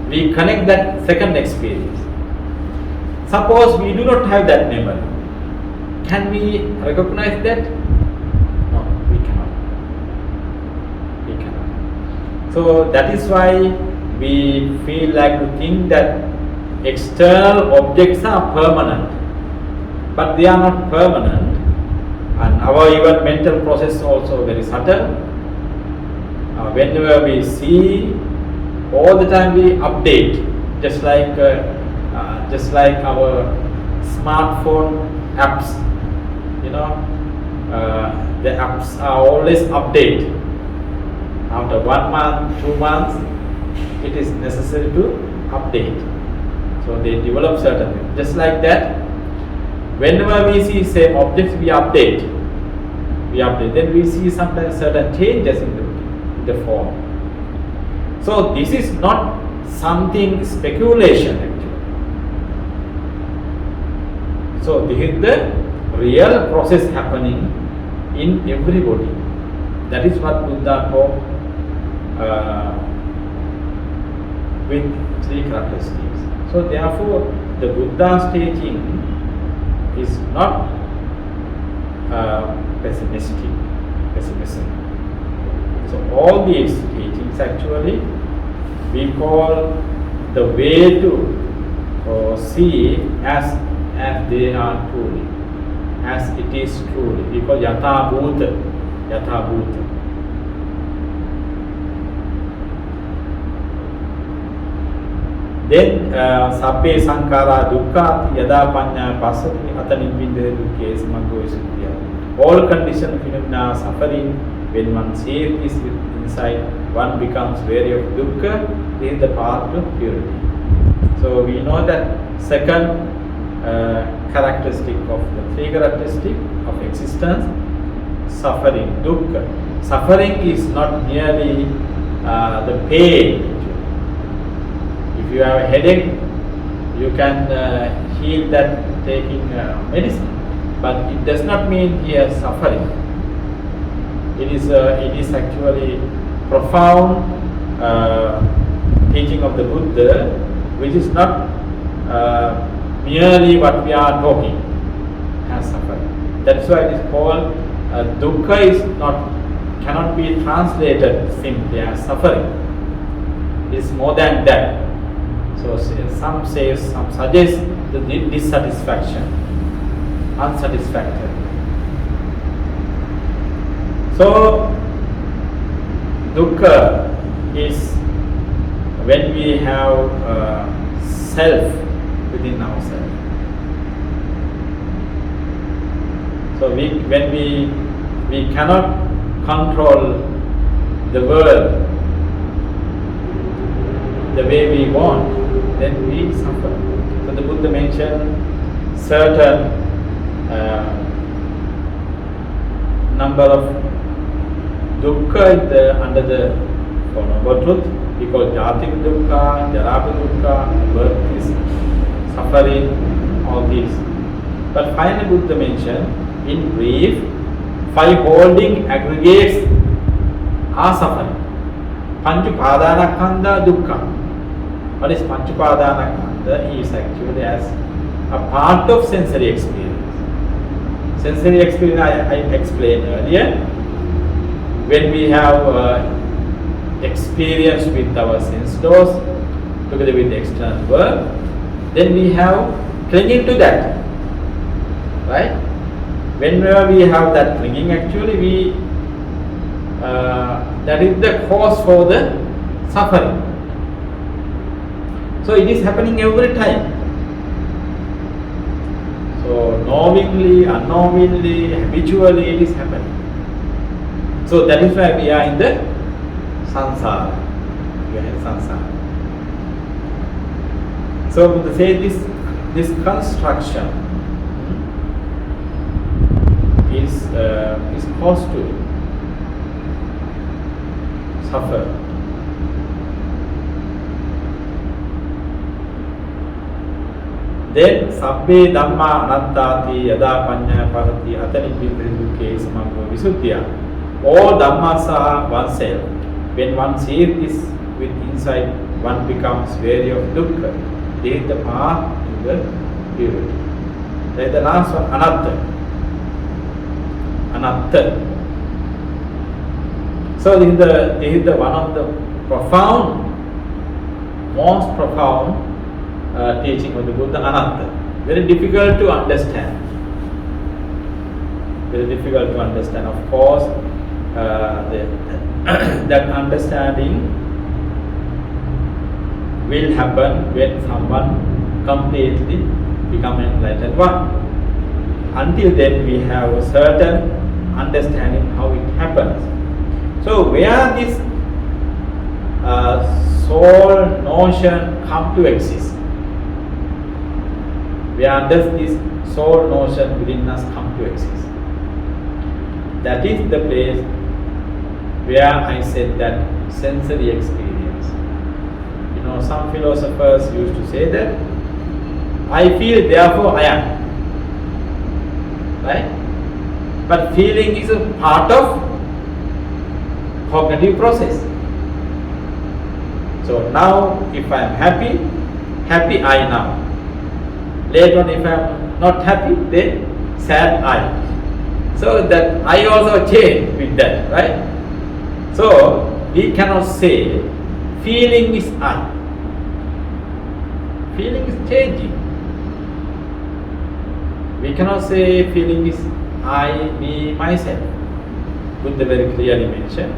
we connect that second experience. Suppose we do not have that memory. Can we recognize that? No, we cannot. So that is why we feel like to think that external objects are permanent. But they are not permanent, and our even mental process also very subtle. Whenever we see, all the time we update, just like our smartphone apps. The apps are always updated. After 1 month, 2 months, it is necessary to update. So they develop certain things. Just like that, whenever we see same objects, we update. Then we see sometimes certain changes in the form. So this is not something speculation actually. So this is the real process happening in everybody. That is what Buddha taught with 3 characteristics. So therefore, the Buddha's teaching is not pessimism. So all these teachings actually we call the way to see as they are truly, as it is truly. We call yatha bhuta. Then sabbe sankara dukkha yada panya pasati atanin bindhe dukkhe samaggo visuddhya. All conditioned phenomena suffering, when one sees this with insight, one becomes wary of dukkha. This is the path to purity. So we know that second characteristic of the 3 characteristics of existence, suffering, dukkha. Suffering is not merely the pain. If you have a headache, you can heal that taking medicine, but it does not mean here suffering. It is actually profound teaching of the Buddha, which is not merely what we are talking as suffering. That's why it is called dukkha cannot be translated simply as suffering. It is more than that. So some suggest the dissatisfaction, unsatisfactory. So dukkha is when we have self within ourselves. So when we cannot control the world the way we want, then we suffer. So the Buddha mentioned certain number of dukkha under the Four Noble Truth. We call Jati Dukkha, Jara Dukkha, birth is suffering, all these. But finally Buddha mentioned, in brief, 5 holding aggregates are suffering. Panchupadanakkhandha dukkha. What is Panchupadanakkhandha? Is actually as a part of sensory experience. Sensory experience I explained earlier. When we have experience with our sense doors together with the external world, then we have clinging to that, right? Whenever we have that clinging, actually we that is the cause for the suffering. So it is happening every time. So knowingly, unknowingly, habitually it is happening. So that is why we are in the sansara. We are in sansara. So to say this construction is caused to suffer. Then sabbe dhamma anattati yada panya pahati atani dukke samaggo visuddhya. All dhammas are oneself. When one sees this with insight, one becomes wary of dukkha. This is the path to the purity. Then the last one, anatta. Anatta. So this is the one of the profound, most profound teaching of the Buddha, anatta. Very difficult to understand. Very difficult to understand. Of course, that understanding will happen when someone completely becomes enlightened one. Until then, we have a certain understanding how it happens. So, where this soul notion come to exist? Where does this soul notion within us come to exist? That is the place where I said that sensory experience. You know, some philosophers used to say that I feel, therefore I am. Right? But feeling is a part of cognitive process. So now if I am happy, happy I now. Later on if I am not happy, then sad I. So that I also change with that, right? So we cannot say feeling is I. Feeling is changing. We cannot say feeling is I, me, myself. Buddha very clearly mentioned.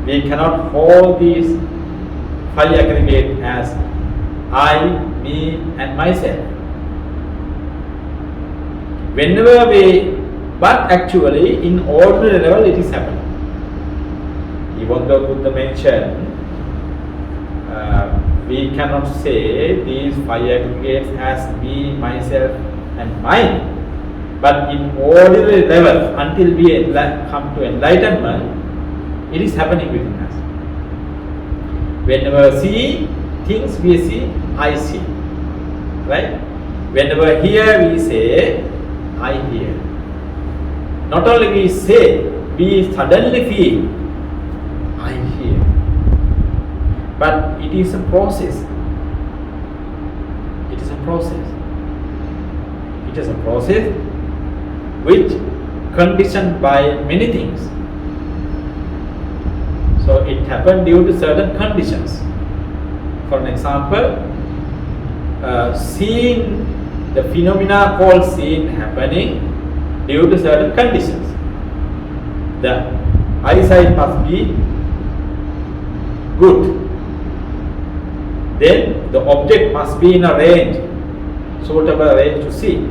We cannot hold these 5 aggregates as I, me and myself. Whenever but actually in ordinary level it is happening. Even though Buddha mentioned, we cannot say these 5 aggregates as me, myself and mine. But in ordinary level, until we come to enlightenment, it is happening within us. Whenever see things, we see, I see. Right? Whenever hear, we say, I hear. Not only we say, we suddenly feel, I hear. But it is a process. It is a process. It is a process which conditioned by many things. So it happened due to certain conditions. For an example, seeing the phenomena called seeing happening due to certain conditions. The eyesight must be good. Then the object must be in a range, suitable range to see.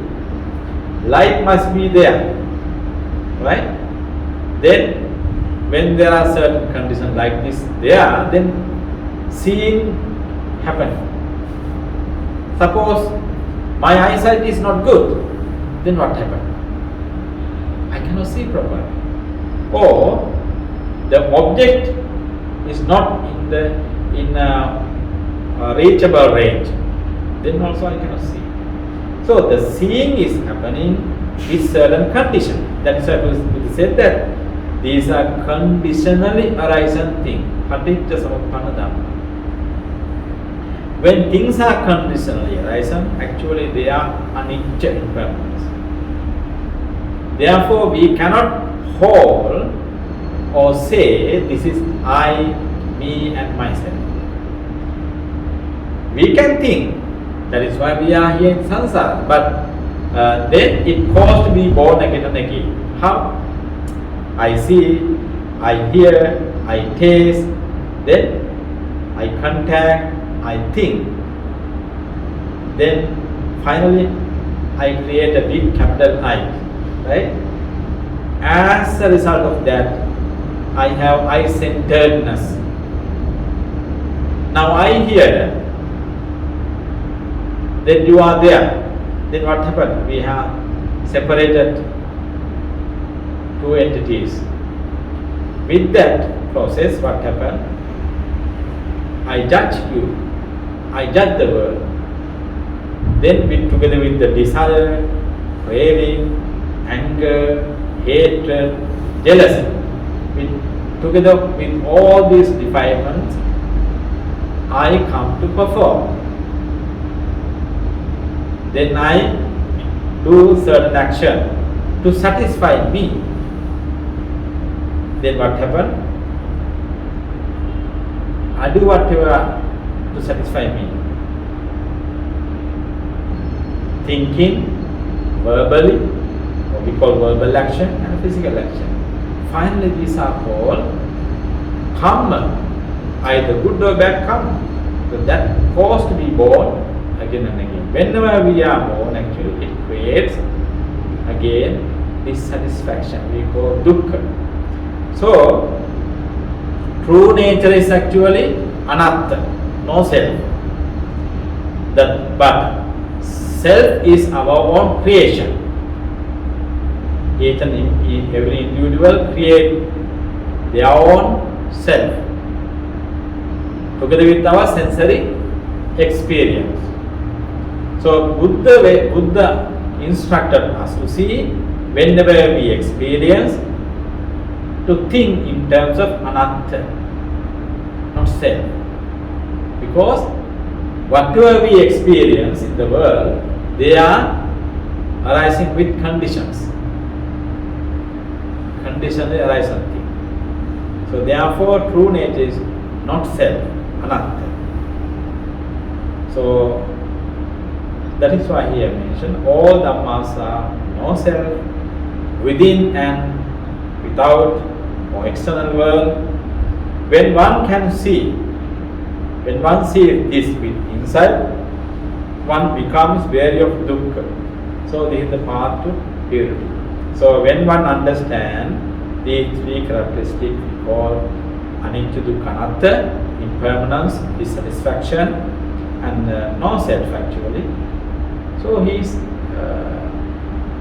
Light must be there, right? Then when there are certain conditions like this there, then seeing happen. Suppose my eyesight is not good, then what happened? I cannot see properly. or the object is not in a reachable range, then also I cannot see. So the seeing is happening with certain condition. That's why we said that these are conditionally arising things. Paticca samuppana dhamma. When things are conditionally arising, actually they are anicca, impermanence. Therefore, we cannot hold or say this is I, me and myself. We can think, that is why we are here in samsara, but then it calls to be born again and again. How? I see, I hear, I taste, then I contact, I think, then finally I create a big capital I, right? As a result of that, I have I-centeredness. Now I hear, then you are there. Then what happened? We have separated two entities. With that process, what happened? I judge you. I judge the world. Then together with the desire, craving, anger, hatred, jealousy, together with all these defilements, I come to perform. Then I do certain action to satisfy me. Then what happened? I do whatever to satisfy me. Thinking, verbally, what we call verbal action and physical action. Finally, these are called karma, either good or bad karma. So that cause to be born again and again. Whenever we are born, actually it creates again dissatisfaction. We call dukkha. So true nature is actually anatta, no self. But self is our own creation. Every individual create their own self together with our sensory experience. So Buddha instructed us to see whenever we experience, to think in terms of anatta, not self. Because whatever we experience in the world, they are arising with conditions. Conditionally arising thing. So therefore true nature is not self, anatta. So that is why here mentioned all dhammas are no self, within and without or external world. When one can see, when one sees this with inside, one becomes wary of dukkha. So this is the path to purity. So when one understands these three characteristics we call anicca, dukkha, anatta, impermanence, dissatisfaction, and no self actually. So he is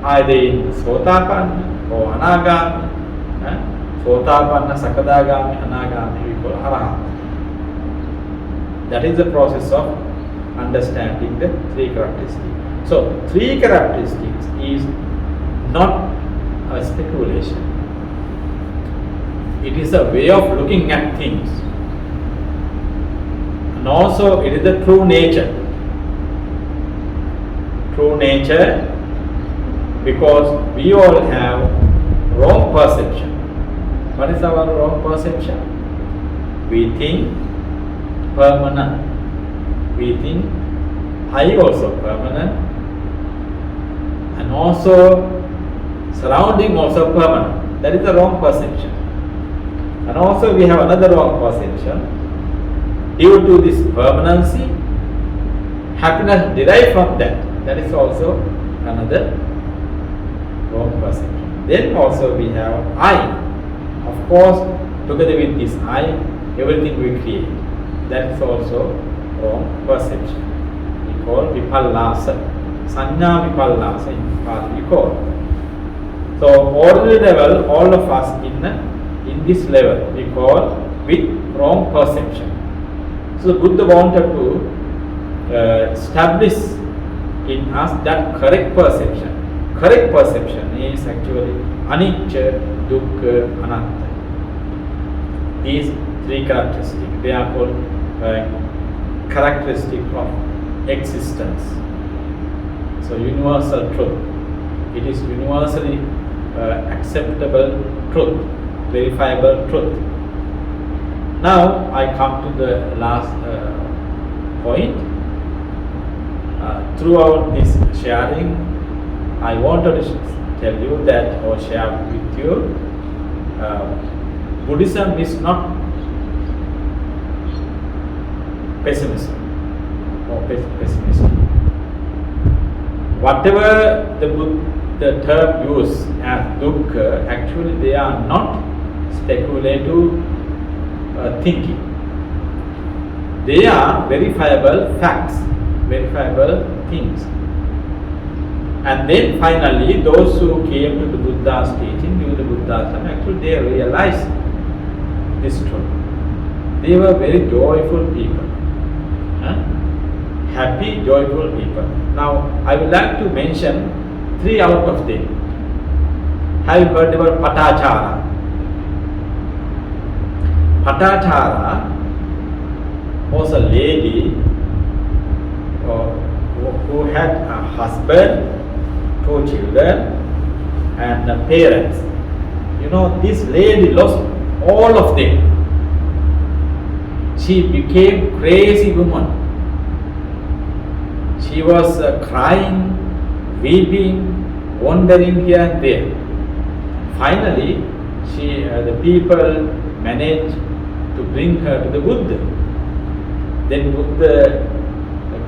either in sotapanna or anagami. Sotapanna, sakadagami, anagami, we call arahant. That is the process of understanding the three characteristics. So three characteristics is not a speculation. It is a way of looking at things. And also it is the true nature. True nature, because we all have wrong perception. What is our wrong perception? We think permanent. We think I also permanent, and also surrounding also permanent. That is the wrong perception. And also we have another wrong perception. Due to this permanency, happiness derived from that. That is also another wrong perception. Then also we have I. Of course, together with this I, everything we create. That is also wrong perception. We call vipallasa. Sanya vipallasa in Pali we call. So ordinary level, all of us in this level we call with wrong perception. So Buddha wanted to establish in us that correct perception. Correct perception is actually anicca, dukkha, anatta. These three characteristics, they are called characteristic of existence. So universal truth. It is universally acceptable truth, verifiable truth. Now I come to the last point. Throughout this sharing, I wanted to tell you that or share with you, Buddhism is not pessimism or pessimistic. Whatever the term used as dukkha, actually they are not speculative thinking. They are verifiable facts, verifiable things. And then finally, those who came to the Buddha's teaching, during the Buddha's time, actually they realized this truth. They were very joyful people. Happy, joyful people. Now, I would like to mention 3 out of them. Have you heard about Patachara? Patachara was a lady who had a husband, 2 children, and parents. You know, this lady lost all of them. She became crazy woman. She was crying, weeping, wandering here and there. Finally, the people managed to bring her to the Buddha. Then Buddha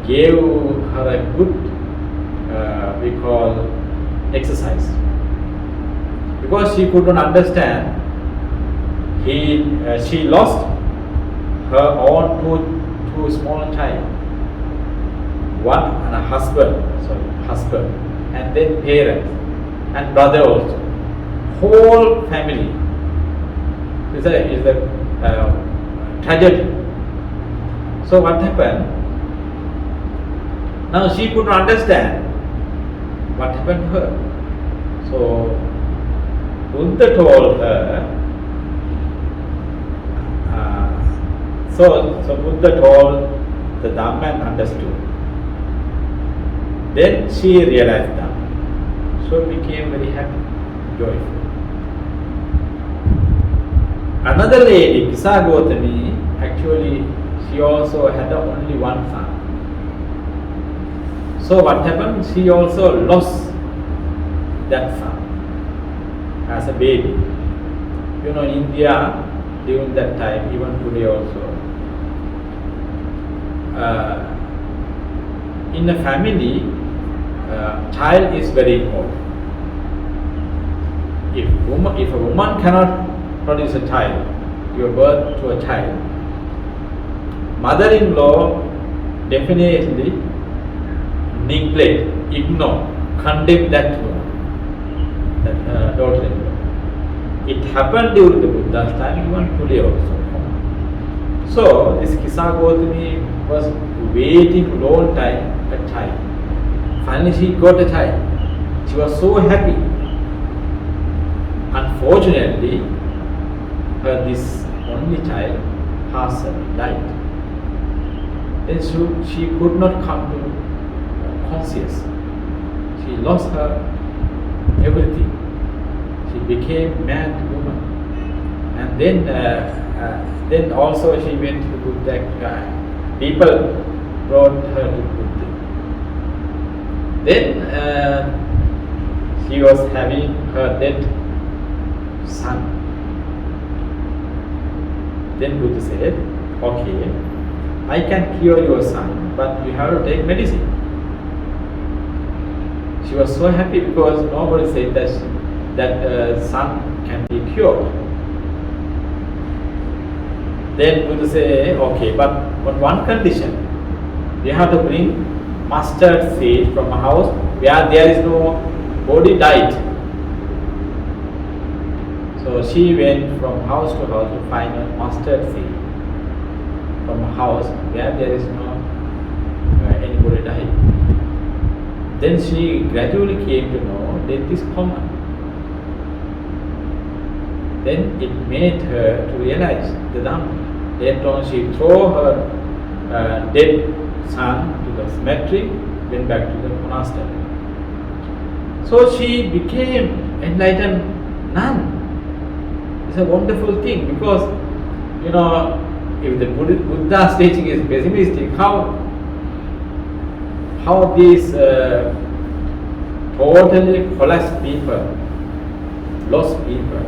gave her a good, we call, exercise. Because she could not understand, she lost her own two small child. One and a husband, and then parents and brother also. Whole family is a tragedy. So what happened? Now she could not understand what happened to her. So Buddha told her. So Buddha told the Dharma and understood. Then she realized that. So became very happy, joyful. Another lady, Kisagotami, actually she also had only one son. So what happened? She also lost that son as a baby. You know, in India, during that time, even today also, in a family, child is very important. If a woman cannot produce a child, give birth to a child, mother-in-law definitely neglect, ignore, condemn that woman, that daughter-in-law. It happened during the Buddha's time, even today also. So this Kisagotami was waiting a long time a child. Finally she got a child. She was so happy. Unfortunately, this only child, her son, died. Then she could not come to conscious. She lost her everything. She became mad woman. And then also she went to Buddha. People brought her to Buddha. Then she was having her dead son. Then Buddha said, okay, I can cure your son, but you have to take medicine. She was so happy because nobody said that son can be cured. Then Buddha said, okay, but on one condition, you have to bring mustard seed from a house where there is no body died. So she went from house to house to find a mustard seed from a house where there is no anybody died. Then she gradually came to know death is common. Then it made her to realize the Dharma. Later on she threw her dead son to the cemetery, went back to the monastery. So she became enlightened nun. It's a wonderful thing because, if the Buddha's teaching is pessimistic, how these totally collapsed people, lost people,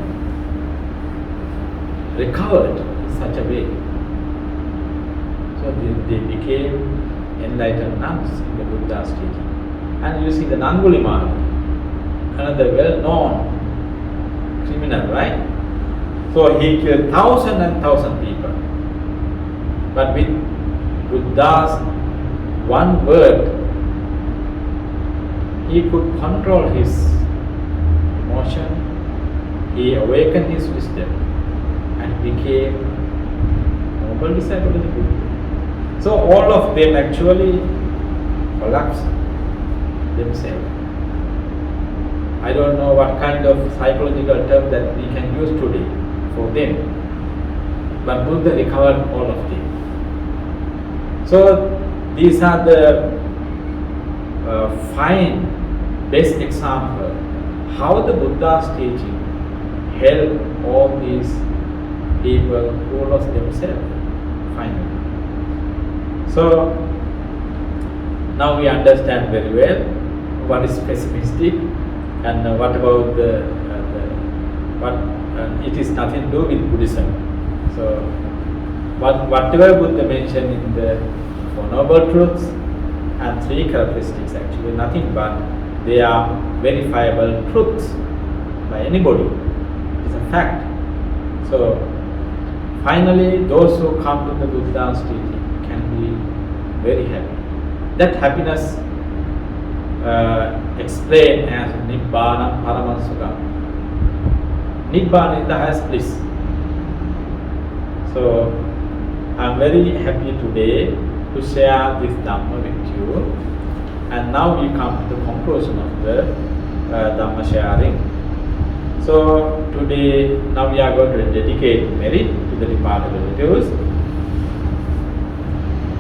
recovered in such a way. So they became enlightened nuns in the Buddha's teaching. And you see the Nangulimal, another well-known criminal, right? So he killed thousands and thousands of people. But with Buddha's one word, he could control his emotion, he awakened his wisdom and became noble disciple of the Buddha. So all of them actually collapsed themselves. I don't know what kind of psychological term that we can use today for them, but Buddha recovered all of them. So these are the fine, best example how the Buddha's teaching helped all these people who lost themselves finally. So now we understand very well what is pessimistic and what about it is nothing to do with Buddhism. So whatever Buddha mentioned in the Four Noble Truths and three characteristics, actually nothing but they are verifiable truths by anybody. It's a fact. So finally those who come to the Buddha's teaching can be very happy. That happiness explained as Nibbana Paramansukha. Nibbana is the highest bliss. So I am very happy today to share this Dhamma with you. And now we come to the conclusion of the Dhamma sharing. So today, now we are going to dedicate merit to the departed relatives.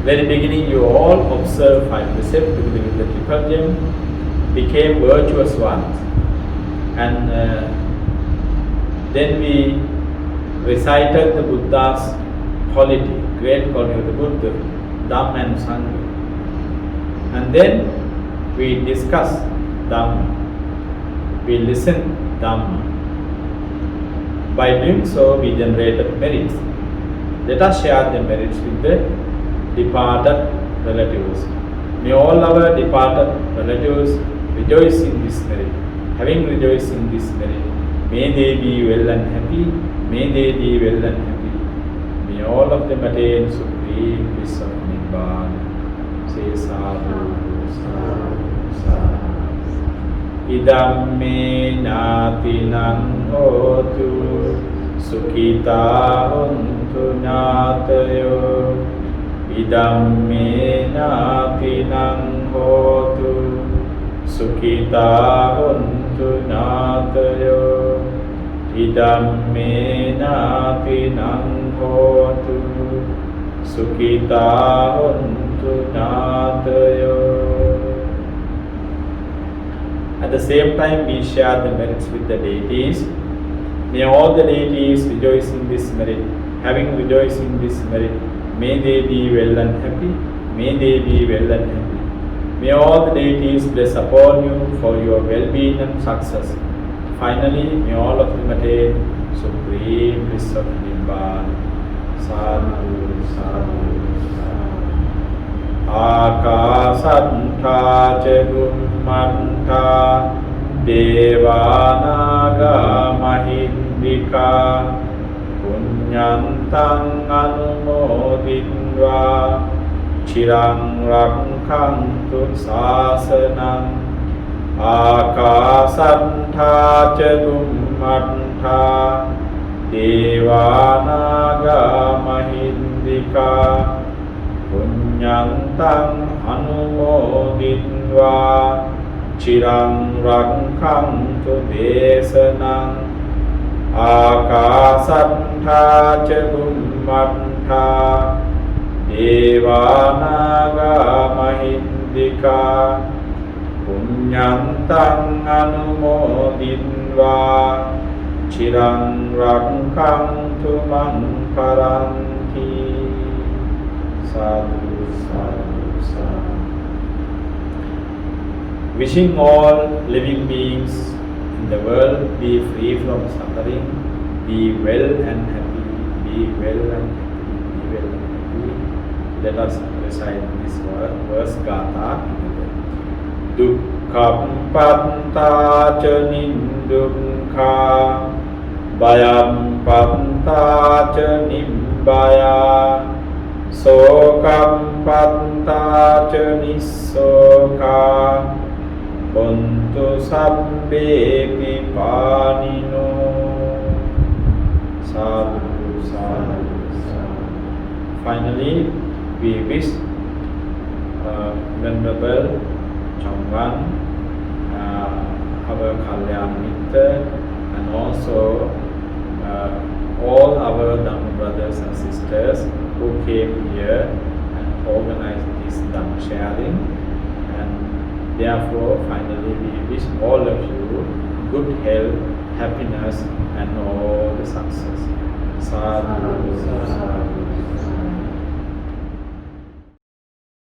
Very beginning, you all observe 5 precepts together with the triple gem, became virtuous ones, and then we recited the Buddha's quality, great quality of the Buddha, Dhamma and Sangha. And then we discuss Dhamma, we listen Dhamma. By doing so, we generated merits. Let us share the merits with the departed relatives. May all our departed relatives rejoice in this merit. Having rejoiced in this merit, may they be well and happy. May they be well and happy. May all of them attain supreme bliss of Nibbana. Say sadhu, sadhu, sadhu. Idam me natinang hotu, sukhita huntu natayo. Idam me natinang hotu, sukhita huntu natayo. Idam me natinang hotu, sukhita huntu natayo. At the same time, we share the merits with the deities. May all the deities rejoice in this merit. Having rejoiced in this merit, may they be well and happy. May they be well and happy. May all the deities bless upon you for your well-being and success. Finally, may all of them attain supreme bliss of Nibbana. Sadhu, sadhu, sadhu. Akasattha ca bummantha devanaga mahindika punyantang anumoditva chirang rakhantu sasanam Akasattha ca Bhummattha Devanaga Mahindika Punyantang Anumoditva Chirang Rakhantu Desanang Akasattha ca Bhummattha Devanaga Mahindika Punyantang Anumoditva Chirang Rakhantu Mang Paranti. Sadhu, sadhu, sadhu. Wishing all living beings in the world be free from suffering, be well and happy, be well and happy, be well and happy. Let us recite this verse Gatha together. Dukkham panta ca nindukha Bayam panta ca nibbaya Sokam panta ca nissoka Bontu sabbe pipanino. Sadhu, sadhu, sadhu. Finally, we wish Venerable Chongwan, our Kalyan Mitra, and also all our Dhamma brothers and sisters who came here and organized this Dhamma sharing. And therefore, finally, we wish all of you good health, happiness, and all the success. Sadhu, sadhu.